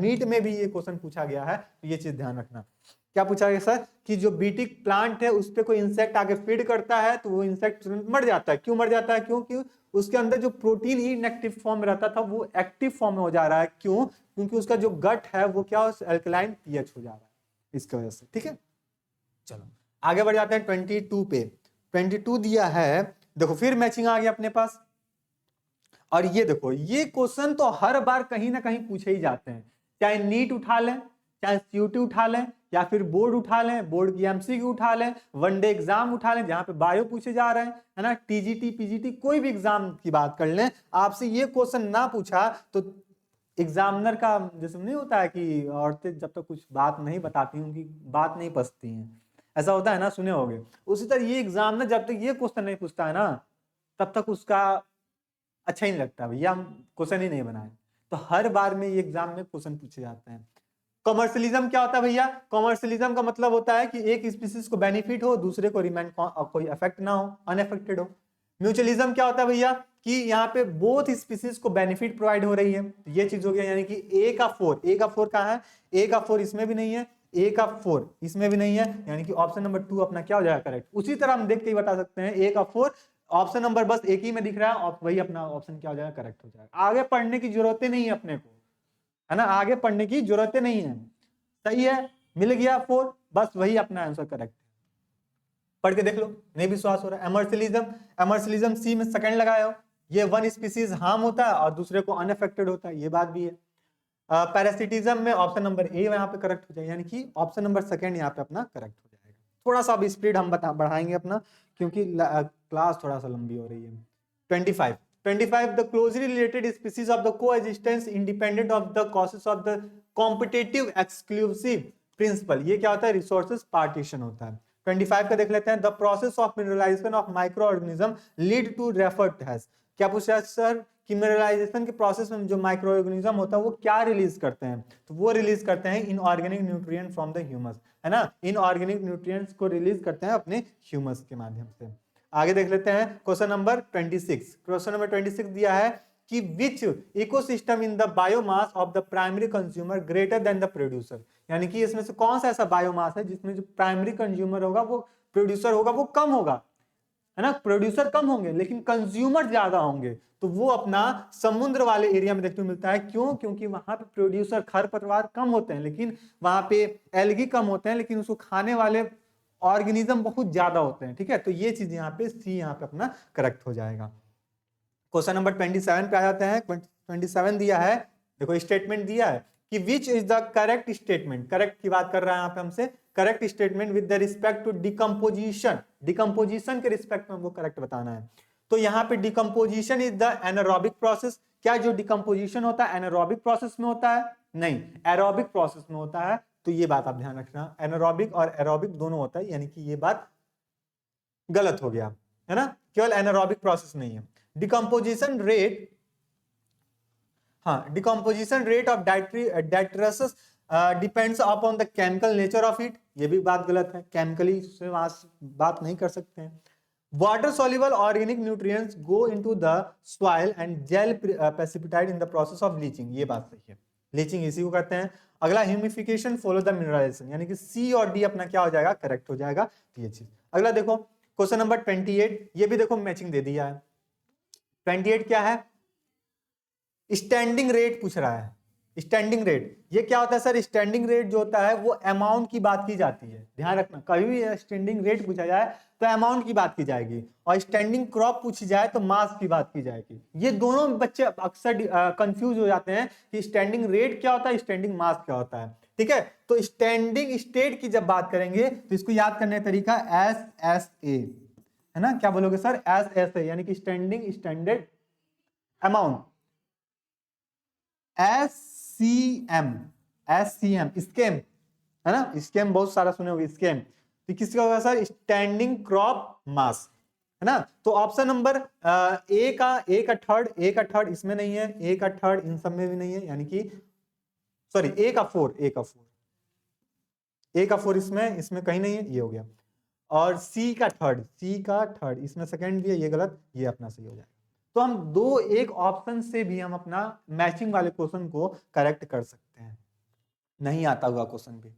नीट में भी ये क्वेश्चन पूछा गया है, तो ये चीज ध्यान रखना। क्या पूछा गया सर कि जो बीटी प्लांट है उस पर कोई इंसेक्ट आके फीड करता है, तो वो इंसेक्ट मर जाता है। क्यों मर जाता है? क्योंकि उसके अंदर जो प्रोटीन इनएक्टिव फॉर्म में रहता था वो एक्टिव फॉर्म में हो जा रहा है। क्यों? क्योंकि उसका जो गट है वो क्या अल्कलाइन पीएच हो जा रहा है, इसकी वजह से, ठीक है। चलो आगे बढ़ जाते हैं 22 पे। 22 दिया है, देखो फिर मैचिंग आ गया अपने पास, और ये देखो ये क्वेश्चन तो हर बार कहीं ना कहीं पूछे ही जाते हैं, चाहे नीट उठा लें, चाहे सीयूटी उठा लें, या फिर बोर्ड उठा लें, बोर्ड की एमसीक्यू उठा लें, वनडे एग्जाम उठा लें जहां पे बायो पूछे जा रहे हैं, है ना, टीजीटी पीजीटी कोई भी एग्जाम की बात कर लें, आपसे ये क्वेश्चन ना पूछा तो एग्जामिनर का जैसे नहीं होता है कि औरतें जब तक कुछ बात नहीं बताती उनकी बात नहीं पसती हैं, ऐसा होता है ना, सुने होंगे। उसी तरह ये एग्जामिनर जब तक ये क्वेश्चन नहीं पूछता है ना, तब तक उसका अच्छा ही नहीं लगता, भैया हम क्वेश्चन ही नहीं बनाए। तो हर बार में ये एग्जाम में क्वेश्चन पूछे जाते हैं। कॉमर्शियलिज्म क्या होता है भैया? कॉमर्शियलिज्म का मतलब होता है कि एक स्पीसीज को बेनिफिट हो, दूसरे को रिमेन कोई इफेक्ट ना हो, अनएफेक्टेड हो। म्यूचुअलिज्म क्या होता है भैया? कि यहाँ पे बोथ स्पीसीज को बेनिफिट प्रोवाइड हो रही है, ये चीज हो गया, यानी कि ए का 4 कहाँ है, ए का 4 इसमें भी नहीं है, ए का 4 इसमें भी नहीं है, यानी कि ऑप्शन नंबर 2 अपना क्या हो जाएगा, करेक्ट। उसी तरह हम देख के ही बता सकते हैं, ए का 4 ऑप्शन नंबर बस एक ही में दिख रहा है, और वही अपना ऑप्शन क्या हो जाएगा, करेक्ट हो जाएगा। आगे पढ़ने की जरूरत नहीं है अपने को, है ना, आगे पढ़ने की जरूरत नहीं है। सही है, मिल गया 4, बस वही अपना आंसर करेक्ट। पढ़ के देख लो, नहीं विश्वास हो रहा है। एमर्सिलिज्म सी में सेकंड लगाया हो, ये वन स्पीसीज हार्म होता है और दूसरे को अनअफेक्टेड होता है, ये बात भी है। पैरासिटिज्म में ऑप्शन नंबर ए यहाँ पे करेक्ट हो जाएगा, यानी कि ऑप्शन नंबर सेकंड यहाँ पे अपना करेक्ट हो जाएगा। थोड़ा सा अब स्पीड हम बढ़ाएंगे अपना, क्योंकि क्लास थोड़ा सा लंबी हो रही है। 25 the closely related species of the coexistence independent of the causes of the competitive exclusive principle, ये क्या होता है, रिसोर्सेज पार्टीशन होता है। 25 का देख लेते हैं, the process of mineralization of micro organism lead to referred has. क्या पूछा है सर कि मिनरलाइजेशन के प्रोसेस में जो माइक्रो ऑर्गेनिज्म होता है वो क्या रिलीज करते हैं, तो वो रिलीज करते हैं inorganic nutrient from the humus, है ना, इनऑर्गेनिक न्यूट्रिएंट्स को रिलीज करते हैं अपने ह्यूमस के माध्यम से। आगे देख लेते हैं क्वेश्चन नंबर 26। क्वेश्चन नंबर 26 दिया है कि which ecosystem in the biomass of the primary consumer greater than the producer, यानी कि इसमें से कौन सा ऐसा बायोमास है जिसमें जो प्राइमरी कंज्यूमर होगा वो प्रोड्यूसर होगा वो कम होगा, है ना, प्रोड्यूसर कम होंगे लेकिन कंज्यूमर ज्यादा होंगे, तो वो अपना समुद्र वाले एरिया में देखने को मिलता है। क्यों? क्योंकि वहां पे प्रोड्यूसर खरपतवार कम होते हैं, लेकिन वहां पे एल्गी कम होते हैं, लेकिन उसको खाने वाले ऑर्गेनिज्म बहुत ज्यादा होते हैं, ठीक है। तो ये चीज यहाँ पे सी यहाँ पे अपना करेक्ट हो जाएगा। क्वेश्चन नंबर 27 पे आ जाते हैं। 27 दिया है, देखो स्टेटमेंट दिया है कि which is the correct statement, correct की बात कर रहा है यहाँ पे हमसे, correct statement with the respect to decomposition, decomposition के रिस्पेक्ट में वो करेक्ट बताना है। तो यहाँ पे decomposition is the anaerobic process. क्या जो डिकम्पोजिशन होता है एनारोबिक प्रोसेस में होता है? नहीं, एरोबिक प्रोसेस में होता है। तो ये बात आप ध्यान रखना, एनारोबिक और एरोबिक दोनों होता है, यानी कि ये बात गलत हो गया, है ना, केवल एनारोबिक प्रोसेस नहीं है। डिकम्पोजिशन रेट, हाँ, decomposition rate of detritus depends upon the chemical nature of it, ये भी बात गलत है, केमिकली से वहां बात नहीं कर सकते हैं। Water soluble organic nutrients go into the soil and gel precipitate in the process of bleaching, ये बात सही है। लीचिंग इसी को कहते हैं। अगला ह्यूमिफिकेशन फॉलो द मिनरलाइजेशन, यानी कि सी और डी अपना क्या हो जाएगा, करेक्ट हो जाएगा। तो ये चीज। अगला देखो क्वेश्चन नंबर 28, ये भी देखो मैचिंग दे दिया है। 28 क्या है, स्टैंडिंग रेट पूछ रहा है। स्टैंडिंग रेट ये क्या होता है सर, स्टैंडिंग रेट जो होता है वो अमाउंट की बात की जाती है, ध्यान रखना कभी भी स्टैंडिंग रेट पूछा जाए तो अमाउंट की बात की जाएगी, और स्टैंडिंग क्रॉप पूछी जाए तो मास की बात की जाएगी। ये दोनों बच्चे अक्सर कंफ्यूज हो जाते हैं कि स्टैंडिंग रेट क्या होता है, स्टैंडिंग मास क्या होता है। ठीक है, तो स्टैंडिंग स्टेट की जब बात करेंगे तो इसको याद करने का तरीका SSA है ना, क्या बोलोगे सर, SSA यानी कि standing standard amount. SCM scam है ना, स्केम बहुत सारा सुने होंगे स्केम, तो किसका होगा सर, स्टैंडिंग क्रॉप मास है ना। तो ऑप्शन नंबर ए का थर्ड इसमें नहीं है, ए का थर्ड इन सब में भी नहीं है, यानी कि सॉरी ए का फोर इसमें कहीं नहीं है, ये हो गया। और सी का थर्ड इसमें सेकंड भी है, ये गलत, ये अपना सही हो जाएगा। तो हम दो एक ऑप्शन से भी हम अपना मैचिंग वाले क्वेश्चन को करेक्ट कर सकते हैं, नहीं आता हुआ क्वेश्चन भी।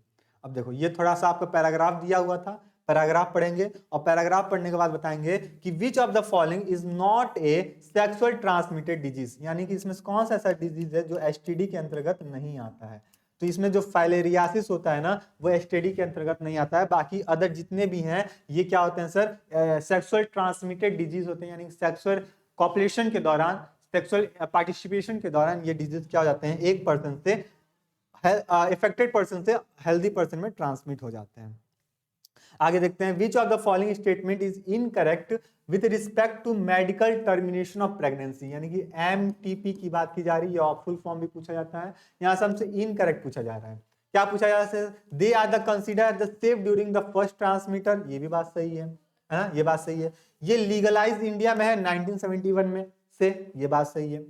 अब देखो ये थोड़ा सा आपको पैराग्राफ दिया हुआ था, पैराग्राफ पढ़ेंगे और पैराग्राफ पढ़ने के बाद बताएंगे कि which of the following is not a sexual transmitted disease, यानी कि इसमें कौन सा ऐसा डिजीज है जो एसटीडी के अंतर्गत नहीं आता है। तो इसमें जो फाइलेरियासिस होता है ना वो एसटीडी के अंतर्गत नहीं आता है, बाकी अदर जितने भी हैं ये क्या होते हैं सर, सेक्सुअल ट्रांसमिटेड डिजीज होते हैं, यानी सेक्सुअल कॉपुलेशन के दौरान, सेक्सुअल पार्टिसिपेशन के दौरान ये डिजीज क्या हो जाते हैं, एक पर्सन से इफेक्टेड पर्सन से हेल्दी पर्सन में ट्रांसमिट हो जाते हैं। आगे देखते हैं, which of the following statement is incorrect with respect to medical termination of pregnancy, यानी कि एमटीपी की बात की जा रही है, या फुल फॉर्म भी पूछा जाता है, यहां से हमसे इनकरेक्ट पूछा जा रहा है। क्या पूछा जा रहा है, they are the consider the safe during the first transmitter, ये भी बात सही है ना, ये बात सही है। ये लीगलाइज इंडिया में है 1971 में से, ये बात सही है।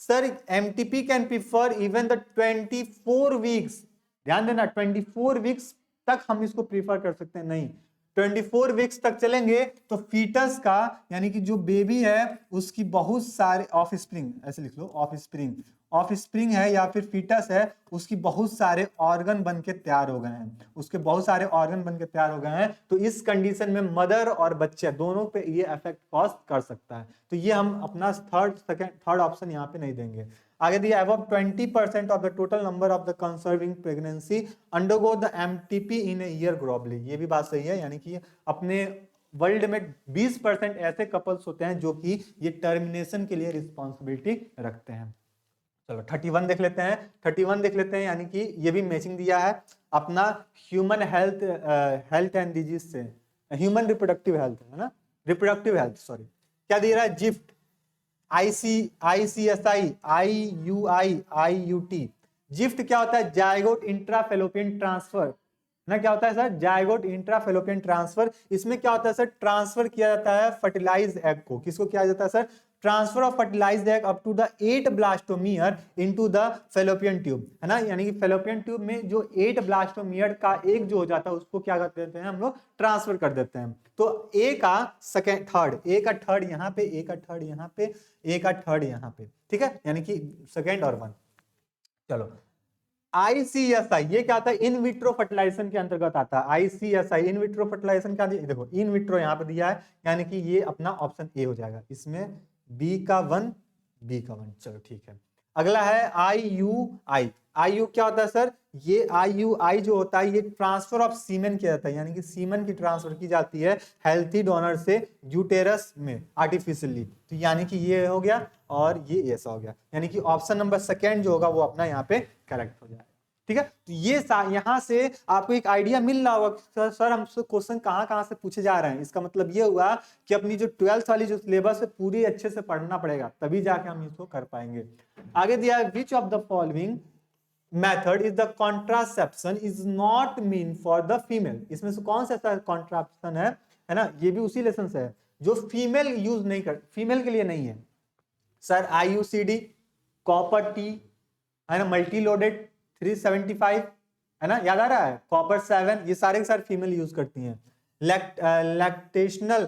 Sir MTP can prefer even the 24 weeks, ध्यान देना 24 वीक्स तक हम इसको प्रीफर कर सकते हैं, नहीं 24 वीक्स तक चलेंगे तो फीटस का यानी कि जो बेबी है उसकी बहुत सारे ऑफ स्प्रिंग, ऐसे लिख लो ऑफ स्प्रिंग है या फिर फीटस है, उसकी बहुत सारे ऑर्गन बन के तैयार हो गए हैं, उसके बहुत सारे ऑर्गन बन के तैयार हो गए हैं, तो इस कंडीशन में मदर और बच्चे दोनों पे ये इफेक्ट कॉज कर सकता है। तो ये हम अपना थर्ड ऑप्शन यहाँ पे नहीं देंगे। आगे दिया above 20% of the total number of the conceiving pregnancy undergo the MTP in a year globally, ये भी बात सही है, यानी कि अपने वर्ल्ड में 20% ऐसे कपल्स होते हैं जो कि ये टर्मिनेशन के लिए रिस्पॉन्सिबिलिटी रखते हैं। चलो 31 देख लेते हैं, यानी कि ये भी मैचिंग दिया है अपना ह्यूमन हेल्थ एंड डिजीज से, ह्यूमन रिप्रोडक्टिव हेल्थ है ना, रिप्रोडक्टिव हेल्थ सॉरी, क्या दे रहा है, जिफ्ट ICSI IUI जिफ्ट क्या होता है, जायगोट इंट्राफेलोपियन ट्रांसफर ना, क्या होता है सर, जायगोट इंट्राफेलोपियन ट्रांसफर। इसमें क्या होता है सर, ट्रांसफर किया जाता है फर्टिलाइज एग को, किसको किया जाता है sir, transfer of fertilized egg up to the 8 blastomere into the fallopian tube है ना, यानी कि फेलोपियन ट्यूब में जो 8 ब्लास्टोमियर का एक जो हो जाता है उसको क्या कर देते हैं हम लोग, ट्रांसफर कर देते हैं। तो ए का थर्ड यहाँ पे, ए का थर्ड यहाँ पे, ए का थर्ड यहाँ पे, ठीक है, यानी कि सेकेंड और वन। चलो ICSI ये क्या आता है, इन विट्रो फर्टिलाइजेशन के अंतर्गत आता है। ICSI इन विट्रो फर्टिलाइजेशन क्या दिया, देखो इन विट्रो यहाँ पे दिया है, यानी कि ये अपना ऑप्शन ए हो जाएगा, इसमें बी का वन। चलो ठीक है। अगला है IUI क्या होता है सर, ये IUI जो होता है ये ट्रांसफर ऑफ सीमेन किया जाता है, यानी कि सीमेन की ट्रांसफर की जाती है हेल्थी डोनर से यूटेरस में आर्टिफिशियली, तो यानी कि ये हो गया और ये ऐसा हो गया, यानी कि ऑप्शन नंबर सेकेंड जो होगा वो अपना यहाँ पे करेक्ट हो जाएगा। ठीक है, तो ये यहां से आपको एक आइडिया मिल रहा होगा सर हमसे क्वेश्चन कहां से पूछे जा रहे हैं, इसका मतलब ये हुआ कि अपनी जो 12th वाली जो सिलेबस है पूरी अच्छे से पढ़ना पड़ेगा, तभी जाके हम इसको कर पाएंगे। आगे दिया है, which of the following method is the contraception is not mean for the female, इसमें से कौन सा ऐसा कॉन्ट्रासेप्शन है ना, ये भी उसी लेसन से है जो फीमेल यूज नहीं कर, फीमेल के लिए नहीं है सर। IUCD, कॉपर टी है ना, मल्टी लोडेड 375 है ना, याद आ रहा है, कॉपर 7, ये सारे के सारे फीमेल यूज करती हैं। लैक्टेशनल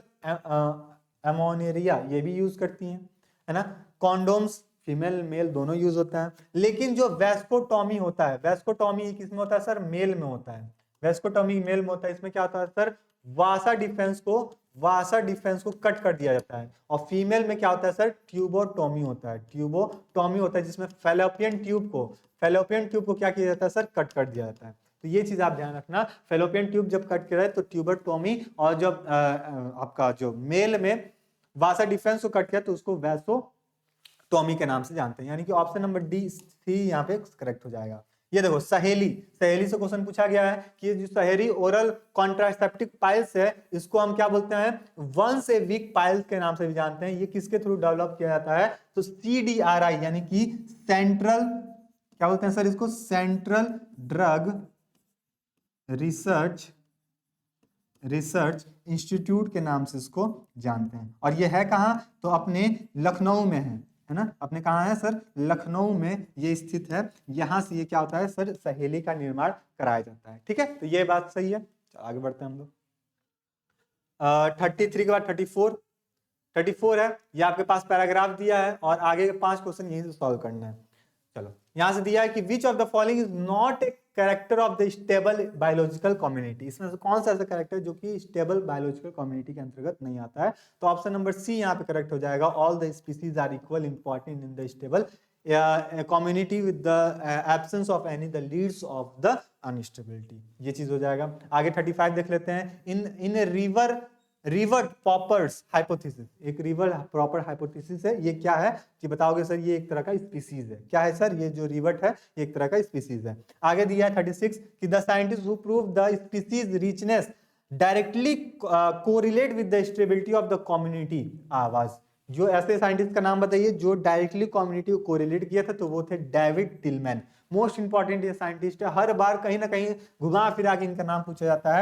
एमोनेरिया ये भी यूज करती हैं है ना, कॉन्डोम्स फीमेल मेल दोनों यूज होता है। लेकिन जो वेस्कोटॉमी होता है, वेस्कोटॉमी किसमें होता है सर? मेल में होता है। वेस्कोटॉमी मेल में होता है। इसमें क्या होता है सर? वासा डिफरेंस को कट कर दिया जाता है। और फीमेल में क्या होता है सर? ट्यूबोटॉमी होता है। ट्यूबोटॉमी होता है जिसमें फैलोपियन ट्यूब को क्या किया जाता है सर? कट कर दिया जाता है। तो ये चीज आप ध्यान रखना, फैलोपियन ट्यूब जब कट किया जाए तो ट्यूबोटॉमी, और जब आपका जो मेल में वासा डिफरेंस को कट किया तो उसको वेसोटॉमी के नाम से जानते हैं। यानी कि ऑप्शन नंबर डी सी यहाँ पे करेक्ट हो जाएगा। ये देखो सहेली से क्वेश्चन पूछा गया है कि जो सहेली ओरल कॉन्ट्रासेप्टिव पाइल्स है, इसको हम क्या बोलते हैं? वंस ए वीक पाइल्स के नाम से भी जानते हैं। ये किसके थ्रू डेवलप किया जाता है? तो CDRI यानी कि सेंट्रल, क्या बोलते हैं सर इसको? सेंट्रल ड्रग रिसर्च इंस्टीट्यूट के नाम से इसको जानते हैं। और ये है कहाँ? तो अपने लखनऊ में है ना? अपने कहाँ है सर? लखनऊ में ये स्थित है। यहां से ये क्या होता है सर? सहेली का निर्माण कराया जाता है। ठीक है, तो ये बात सही है। आगे बढ़ते हैं हम लोग। 33 के बाद 34 है। ये आपके पास पैराग्राफ दिया है और आगे के 5 क्वेश्चन यहीं से सॉल्व करना है। चलो, यहां से दिया है कि which of the following is not a character of the stable biological community. इसमें से कौन सा ऐसा कैरेक्टर जो कि स्टेबल बायोलॉजिकल कम्युनिटी के अंतर्गत नहीं आता है? तो ऑप्शन नंबर सी यहाँ पे करेक्ट हो जाएगा। All the species are equal important in the stable community with the absence of any the leads of the instability. ये चीज हो जाएगा। आगे 35 देख लेते हैं। इन रिवर पॉपर्स हाइपोथेसिस, एक रिवर प्रॉपर हाइपोथेसिस है। ये क्या है कि बताओगे सर? ये एक तरह का स्पीसीज है। क्या है सर? ये जो रिवर्ट है ये एक तरह का स्पीसीज है। आगे दिया है 36 कि the scientist who prove the species richness directly correlate with the stability of the community. आवाज, जो ऐसे साइंटिस्ट का नाम बताइए जो डायरेक्टली कम्युनिटी को कोरिलेट किया था, तो वो थे डेविड टिलमैन। मोस्ट इंपॉर्टेंट ये साइंटिस्ट है। हर बार कहीं ना कहीं घुमा फिरा के इनका नाम पूछा जाता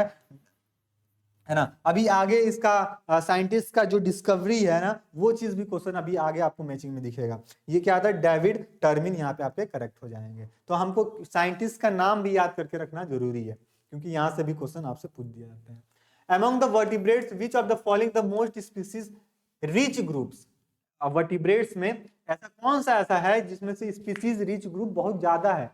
है ना? अभी आगे इसका साइंटिस्ट का जो डिस्कवरी है ना, वो चीज भी क्वेश्चन अभी आगे आपको मैचिंग में दिखेगा। ये क्या था? डेविड टर्मिन। यहाँ पे आपके करेक्ट हो जाएंगे। तो हमको साइंटिस्ट का नाम भी याद करके रखना जरूरी है, क्योंकि यहाँ से भी क्वेश्चन आपसे पूछ दिया जाता है। Among the vertebrates which of the following the most species rich groups. Vertebrates में ऐसा कौन सा ऐसा है जिसमें से स्पीसीज रिच ग्रुप बहुत ज्यादा है?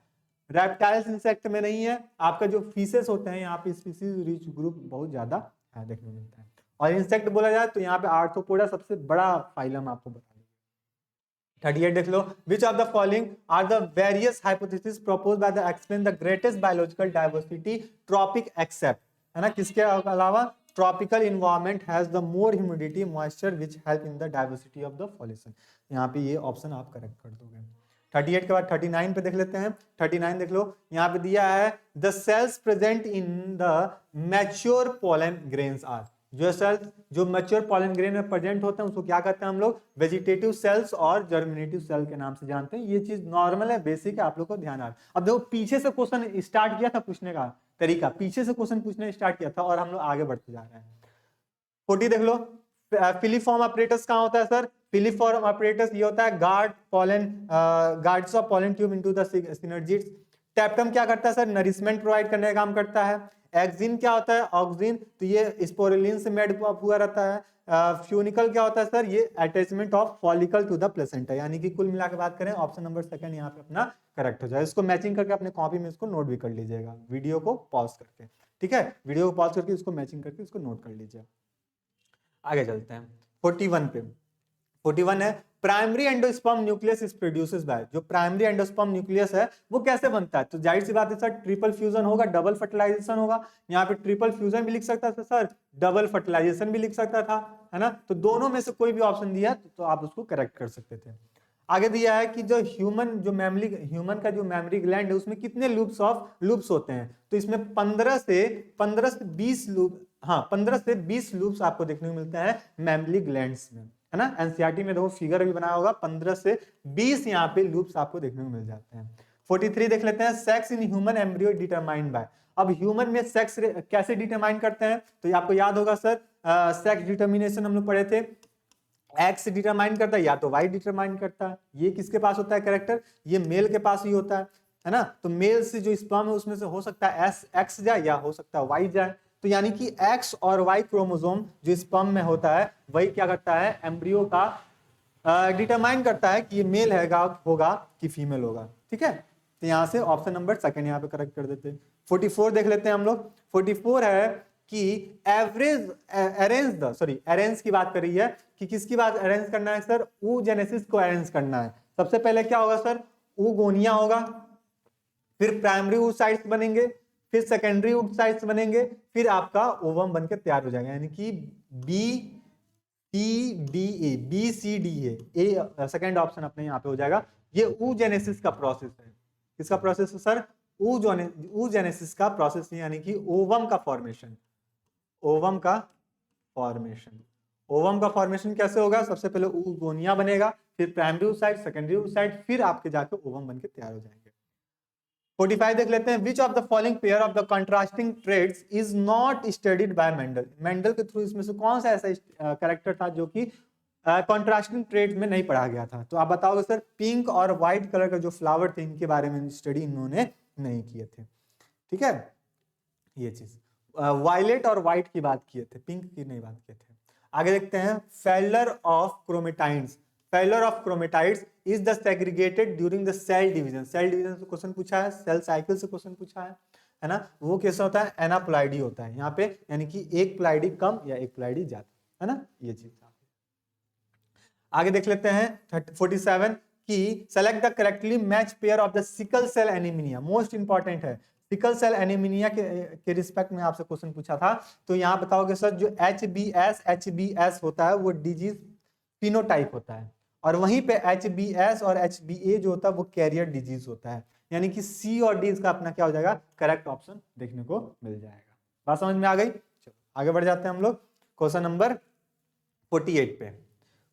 रेप्टाइल्स इंसेक्ट में नहीं है। आपका जो फिशेस होते हैं यहाँ पे स्पीसीज रिच ग्रुप बहुत ज्यादा देखने को मिलता है। और इंसेक्ट बोला जाए तो यहाँ पे आर्थ्रोपोडा सबसे बड़ा फाइलम आपको बता देंगे। 38 देख लो। Which of the following are the various hypothesis proposed by the explain the greatest biological diversity tropic except, है ना? किसके अलावा? Tropical environment has the more humidity moisture which help in the diversity of the pollution. यहाँ पे ये option आप correct कर दोगे। 38 के बाद 39 पे देख लेते हैं। 39 देख लो। यहाँ पे दिया है the cells present in the mature pollen grains are. जो सेल्स जो मैच्योर पोलन ग्रेन में प्रेजेंट होते हैं उसको क्या कहते हैं हम लोग? वेजिटेटिव सेल्स और जर्मिनेटिव सेल के नाम से जानते हैं। ये चीज नॉर्मल है, बेसिक है, आप लोग को ध्यान आ। अब देखो पीछे से क्वेश्चन स्टार्ट किया था पूछने का तरीका, पीछे से क्वेश्चन पूछने स्टार्ट किया था और हम लोग आगे बढ़ते जा रहे हैं। 40 देख लो। फिलीफॉर्म अपरेटस कहाँ होता है सर? फिलीफॉर्म अपरेटस ये होता है guards of pollen tube into the synergids. टेप्टम क्या करता है सर? नरिशमेंट प्रोवाइड करने का काम करता है। एक्सिन क्या होता है? ऑक्सिन, तो ये स्पोरुलिन से मेड हुआ रहता है। फ्यूनिकल क्या होता है सर? ये attachment of follicle to the placenta. यानी कि कुल मिला के बात करें ऑप्शन नंबर सेकंड यहाँ पे अपना करेक्ट हो जाए। इसको मैचिंग करके अपने कॉपी में इसको नोट भी कर लीजिएगा, वीडियो को पॉज करके। ठीक है, वीडियो को पॉज करके इसको मैचिंग करके इसको नोट कर लीजिए। आगे चलते हैं 41 पे। 41 है primary endosperm nucleus is produces bye. जो प्राइमरी एंडोस्पर्म न्यूक्लियस है वो कैसे बनता है? तो जाहिर सी बात है सर ट्रिपल फ्यूजन होगा, डबल फर्टिलाइजेशन होगा। यहाँ पे ट्रिपल फ्यूजन भी लिख सकता था सर, डबल फर्टिलाइजेशन भी लिख सकता था, है ना? तो दोनों में से कोई भी ऑप्शन दिया तो आप उसको करेक्ट कर सकते थे। आगे दिया है कि जो ह्यूमन का जो मेमोरी ग्लैंड है उसमें कितने लूप्स होते हैं? तो इसमें 15 से 20 लूप, हाँ 15 से 20 लूप्स आपको देखने को मिलते हैं मेमोरी ग्लैंड्स में, है ना? एनसीईआरटी में देखो फिगर भी बनाया होगा, 15 से 20 यहाँ पे लूप्स आपको देखने को मिल जाते हैं। 43 देख लेते हैं। Sex in human embryo determined by. अब ह्यूमन में सेक्स कैसे डिटरमाइन करते हैं? तो ये आपको याद होगा सर, सेक्स डिटर्मिनेशन हम लोग पढ़े थे। एक्स डिटरमाइन करता है या तो वाई डिटरमाइन करता है। ये किसके पास होता है कैरेक्टर? ये मेल के पास ही होता है ना? तो मेल से जो स्पर्म है उसमें से हो सकता है एक्स जाए या हो सकता है वाई जाए। तो यानी कि एक्स और वाई क्रोमोसोम जो स्पर्म में होता है वही क्या करता है? एम्ब्रियो का डिटरमाइन करता है कि ये मेल होगा कि फीमेल होगा। ठीक है, तो यहाँ से ऑप्शन नंबर सेकंड यहाँ पे करेक्ट कर देते हैं। 44 देख लेते हैं हम लोग। 44 है कि एवरेज अरेंज की बात कर रही है कि किसकी बात अरेंज करना है सर, oogenesis को अरेंज करना है। सबसे पहले क्या होगा सर, oogonia होगा, फिर प्राइमरी oocytes बनेंगे, फिर सेकेंडरी oocytes बनेंगे, फिर आपका ओवम बनकर तैयार हो जाएगा, यानी कि B C D A second option अपने यहाँ पे हो जाएगा। ये oogenesis का प्रोसेस है। किसका प्रोसेस है सर, oogenesis का प्रोसेस, यानी कि ओवम का फॉर्मेशन। ओवम का फॉर्मेशन कैसे होगा, सबसे पहले oogonia बनेगा, फिर प्राइमरी oocyte, सेकेंडरी oocyte, फिर आपके जाके ओवम बनके तैयार हो जाएंगे। 45 देख लेते हैं। Which of the following pair of the contrasting traits is not studied by Mendel. Mendel के थ्रू इसमें से कौन सा ऐसा कैरेक्टर था जो कि कंट्रास्टिंग ट्रेड्स में नहीं पढ़ा गया था। तो आप बताओगे सर, पिंक और व्हाइट कलर का जो फ्लावर थे इनके बारे में स्टडी इन्होंने नहीं किए थे। ठीक है, ये चीज वायलेट और व्हाइट की बात किए थे, पिंक की नहीं बात किए थे। आगे देखते हैं, failure of chromatids. Failure of chromatids is the segregated during the cell division. Cell division से क्वेश्चन पूछा है, सेल साइकिल से क्वेश्चन पूछा है ना। वो कैसा होता है, एनाप्लाइडी होता है यहाँ पे, यानी कि एक प्लाइडी कम या एक प्लाइडी ज्यादा, है ना, ये चीज। आगे देख लेते हैं 47 की select the correctly match pair of the sickle cell anaemia. Most important है, सिकल सेल एनीमिया के रिस्पेक्ट में आपसे क्वेश्चन पूछा था। तो यहाँ बताओगे सर, जो HBS होता है वो डिजीज फिनोटाइप होता है, और वहीं पे HBS और HBA जो होता है वो कैरियर डिजीज होता है, यानी कि C और D इसका अपना क्या हो जाएगा, करेक्ट ऑप्शन देखने को मिल जाएगा। बात समझ में आ गई। चलो आगे बढ़ जाते हैं हम लोग क्वेश्चन नंबर 48 पे।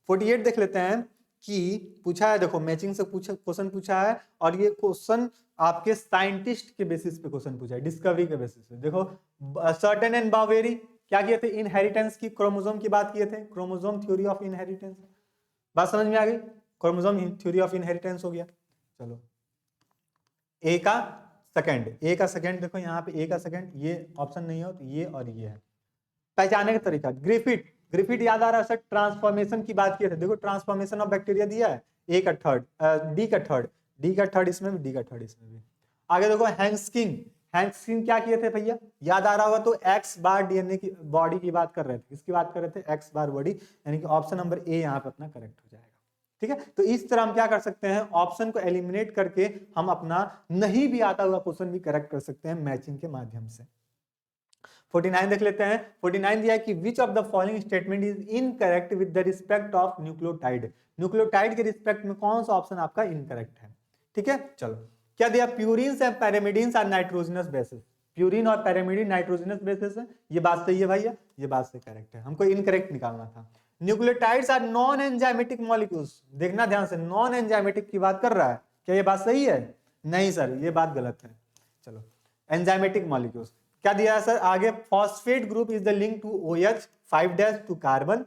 48 देख लेते हैं कि पूछा है, देखो मैचिंग से क्वेश्चन पूछा है, और ये क्वेश्चन आपके साइंटिस्ट के बेसिस पे क्वेश्चन पूछा है, डिस्कवरी के बेसिस पे। देखो सर्टेन एंड बावेरी क्या किए थे, इनहेरिटेंस की, क्रोमोसोम की बात किए थे, क्रोमोसोम थ्योरी ऑफ इनहेरिटेंस। बात समझ में आ गई, क्रोमोसोम थ्योरी ऑफ इनहेरिटेंस हो गया। चलो ए का सेकंड देखो यहाँ पे, ए का सेकंड, ये ऑप्शन नहीं हो तो ये और ये है। पहचाने का तरीका, ग्रिफिथ याद आ रहा है सर, ट्रांसफॉर्मेशन की बात किए थे। देखो ट्रांसफॉर्मेशन ऑफ बैक्टीरिया दिया है, ए का थर्ड, डी का थर्ड इसमें भी, डी का थर्ड इसमें भी। आगे देखो हैंक्सकिन क्या किए थे भैया, याद आ रहा होगा, तो एक्स बार डीएनए की बॉडी की बात कर रहे थे। किसकी बात कर रहे थे, एक्स बार बॉडी, यानी कि ऑप्शन नंबर ए यहाँ पे अपना करेक्ट हो जाएगा। ठीक है, तो इस तरह हम क्या कर सकते हैं, ऑप्शन को एलिमिनेट करके हम अपना नहीं भी आता हुआ क्वेश्चन भी करेक्ट कर सकते हैं मैचिंग के माध्यम से। 49 देख लेते हैं। 49 दिया है कि which of the following statement is incorrect with the respect of nucleotide. Nucleotide के रिस्पेक्ट में कौन सा ऑप्शन आपका इनकरेक्ट है। ठीक है, चलो क्या दिया, purines and pyrimidines are nitrogenous bases. Purine और पैरामिडिन नाइट्रोजनस बेसिस है, ये बात सही है भैया, ये बात से करेक्ट है, हमको इनकरेक्ट निकालना था। Nucleotides are non enzymatic molecules, देखना ध्यान से, नॉन एंजाइमेटिक की बात कर रहा है, क्या ये बात सही है, नहीं सर ये बात गलत है। चलो एंजाइमेटिक मॉलिक्यूल्स क्या दिया है सर, आगे phosphate group is the link to OH 5' to carbon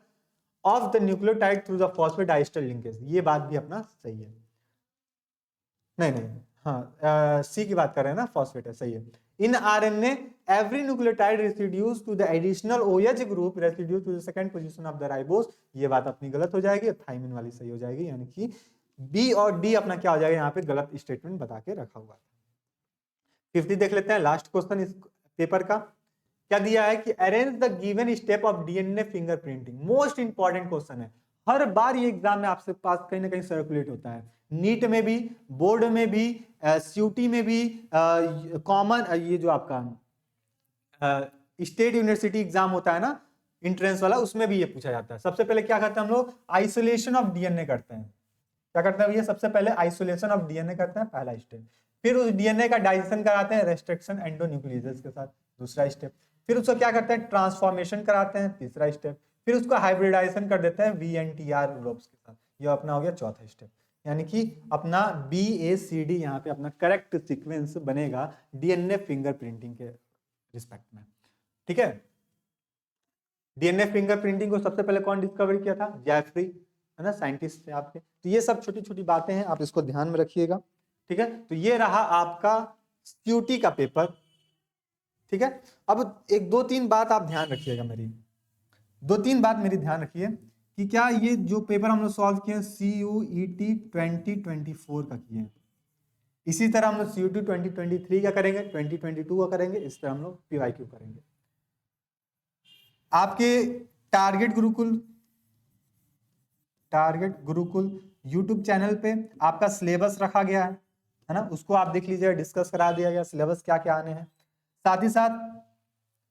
of the nucleotide through the phosphate diester linkage, ये बात भी अपना सही है। नहीं हाँ, सी की बात कर रहे हैं ना, फॉस्फेट है, सही है। इन RNA every nucleotide residues to the additional OH group residue to the second position of the ribose, ये बात अपनी गलत हो जाएगी, थाइमिन वाली सही हो जाएगी, यानी कि बी और डी अपना क्या हो जाएगा, यहाँ पे गलत स्टेटमेंट बता के रखा हुआ है। 50 देख लेते हैं, लास्ट क्वेश्चन इस पेपर का। क्या दिया है कि arrange the given step of DNA fingerprinting. Most important question है, हर बार ये एग्जाम में आपसे पास कहीं ना कहीं सर्कुलेट होता है, नीट में भी, बोर्ड में भी, CUT में भी, कॉमन ये जो आपका स्टेट यूनिवर्सिटी एग्जाम होता है ना, इंट्रेंस वाला, उसमें भी ये पूछा जाता है। सबसे पहले क्या करते हैं हम लोग, आइसोलेशन ऑफ DNA करते हैं। क्या करते हैं भैया, सबसे पहले आइसोलेशन ऑफ DNA करते हैं, पहला स्टेप। फिर उस DNA का डाइजेशन कराते हैं रेस्ट्रिक्शन एंडोन्यूक्लियोजेस के साथ, दूसरा स्टेप। फिर उसको क्या करते हैं, ट्रांसफॉर्मेशन कराते हैं, तीसरा स्टेप। फिर उसको हाइब्रिडाइजेशन कर देते हैं VNTR ग्रुप्स के साथ, ये अपना हो गया चौथा स्टेप। यानी कि अपना BACD यहाँ पे अपना करेक्ट सीक्वेंस बनेगा DNA फिंगरप्रिंटिंग के रिस्पेक्ट में। ठीक है, DNA फिंगरप्रिंटिंग को सबसे पहले कौन डिस्कवर किया था, जेफरी, है ना, साइंटिस्ट थे आपके। तो ये सब छोटी छोटी बातें हैं, आप इसको ध्यान में रखिएगा। ठीक है, तो ये रहा आपका CUT का पेपर। ठीक है, अब एक दो तीन बात आप ध्यान रखिएगा, मेरी दो तीन बात मेरी ध्यान रखिए कि क्या ये जो पेपर हम लोग सॉल्व किए CUET 2024 का किए हैं, इसी तरह हम लोग CUET 2023 का करेंगे, 2022 का करेंगे, इस तरह हम लोग PYQ करेंगे। आपके टारगेट गुरुकुल यूट्यूब चैनल पे आपका सिलेबस रखा गया है ना, उसको आप देख लीजिए, डिस्कस करा दिया गया सिलेबस क्या क्या आने हैं। साथ ही साथ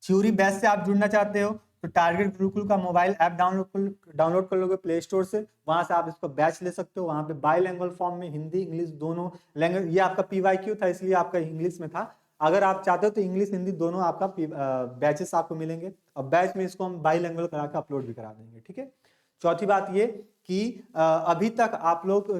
थ्योरी बैच से आप जुड़ना चाहते हो तो टारगेट गुरुकुल का मोबाइल ऐप डाउनलोड कर लोगे प्ले स्टोर से, वहां से आप इसको बैच ले सकते हो। वहां पे बाइलिंगुअल फॉर्म में हिंदी इंग्लिश दोनों लैंग्वेज, ये आपका PYQ था इसलिए आपका इंग्लिश में था, अगर आप चाहते हो तो इंग्लिश हिंदी दोनों आपका बैचेस आपको मिलेंगे, और बैच में इसको हम बाइलिंगुअल करा के अपलोड भी करा देंगे, ठीक है। चौथी बात ये कि अभी तक आप लोग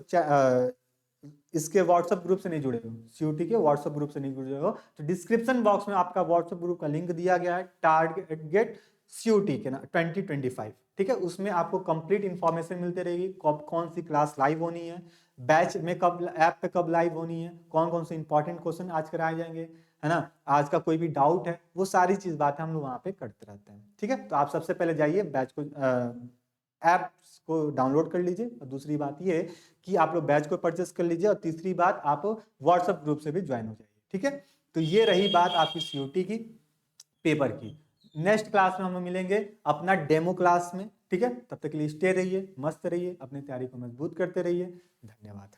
इसके व्हाट्सएप ग्रुप से नहीं जुड़े हो, CUET के व्हाट्सएप ग्रुप से नहीं जुड़े हो, तो डिस्क्रिप्शन बॉक्स में आपका व्हाट्सएप ग्रुप का लिंक दिया गया है, टारगेट CUET के ना 2025, ठीक है। उसमें आपको कंप्लीट इंफॉर्मेशन मिलती रहेगी, कब कौन सी क्लास लाइव होनी है, बैच में कब, ऐप पे कब लाइव होनी है, कौन कौन से इंपॉर्टेंट क्वेश्चन आज कराए जाएंगे, है ना, आज का कोई भी डाउट है, वो सारी चीज बातें हम लोग वहां पे करते रहते हैं, ठीक है। तो आप सबसे पहले जाइए बैच को ऐप्स को डाउनलोड कर लीजिए, और दूसरी बात ये कि आप लोग बैच को परचेस कर लीजिए, और तीसरी बात आप व्हाट्सएप ग्रुप से भी ज्वाइन हो जाइए, ठीक है। तो ये रही बात आपकी CUET की पेपर की। नेक्स्ट क्लास में हम लोग मिलेंगे अपना डेमो क्लास में, ठीक है। तब तक के लिए स्टे रहिए, मस्त रहिए, अपनी तैयारी को मजबूत करते रहिए। धन्यवाद।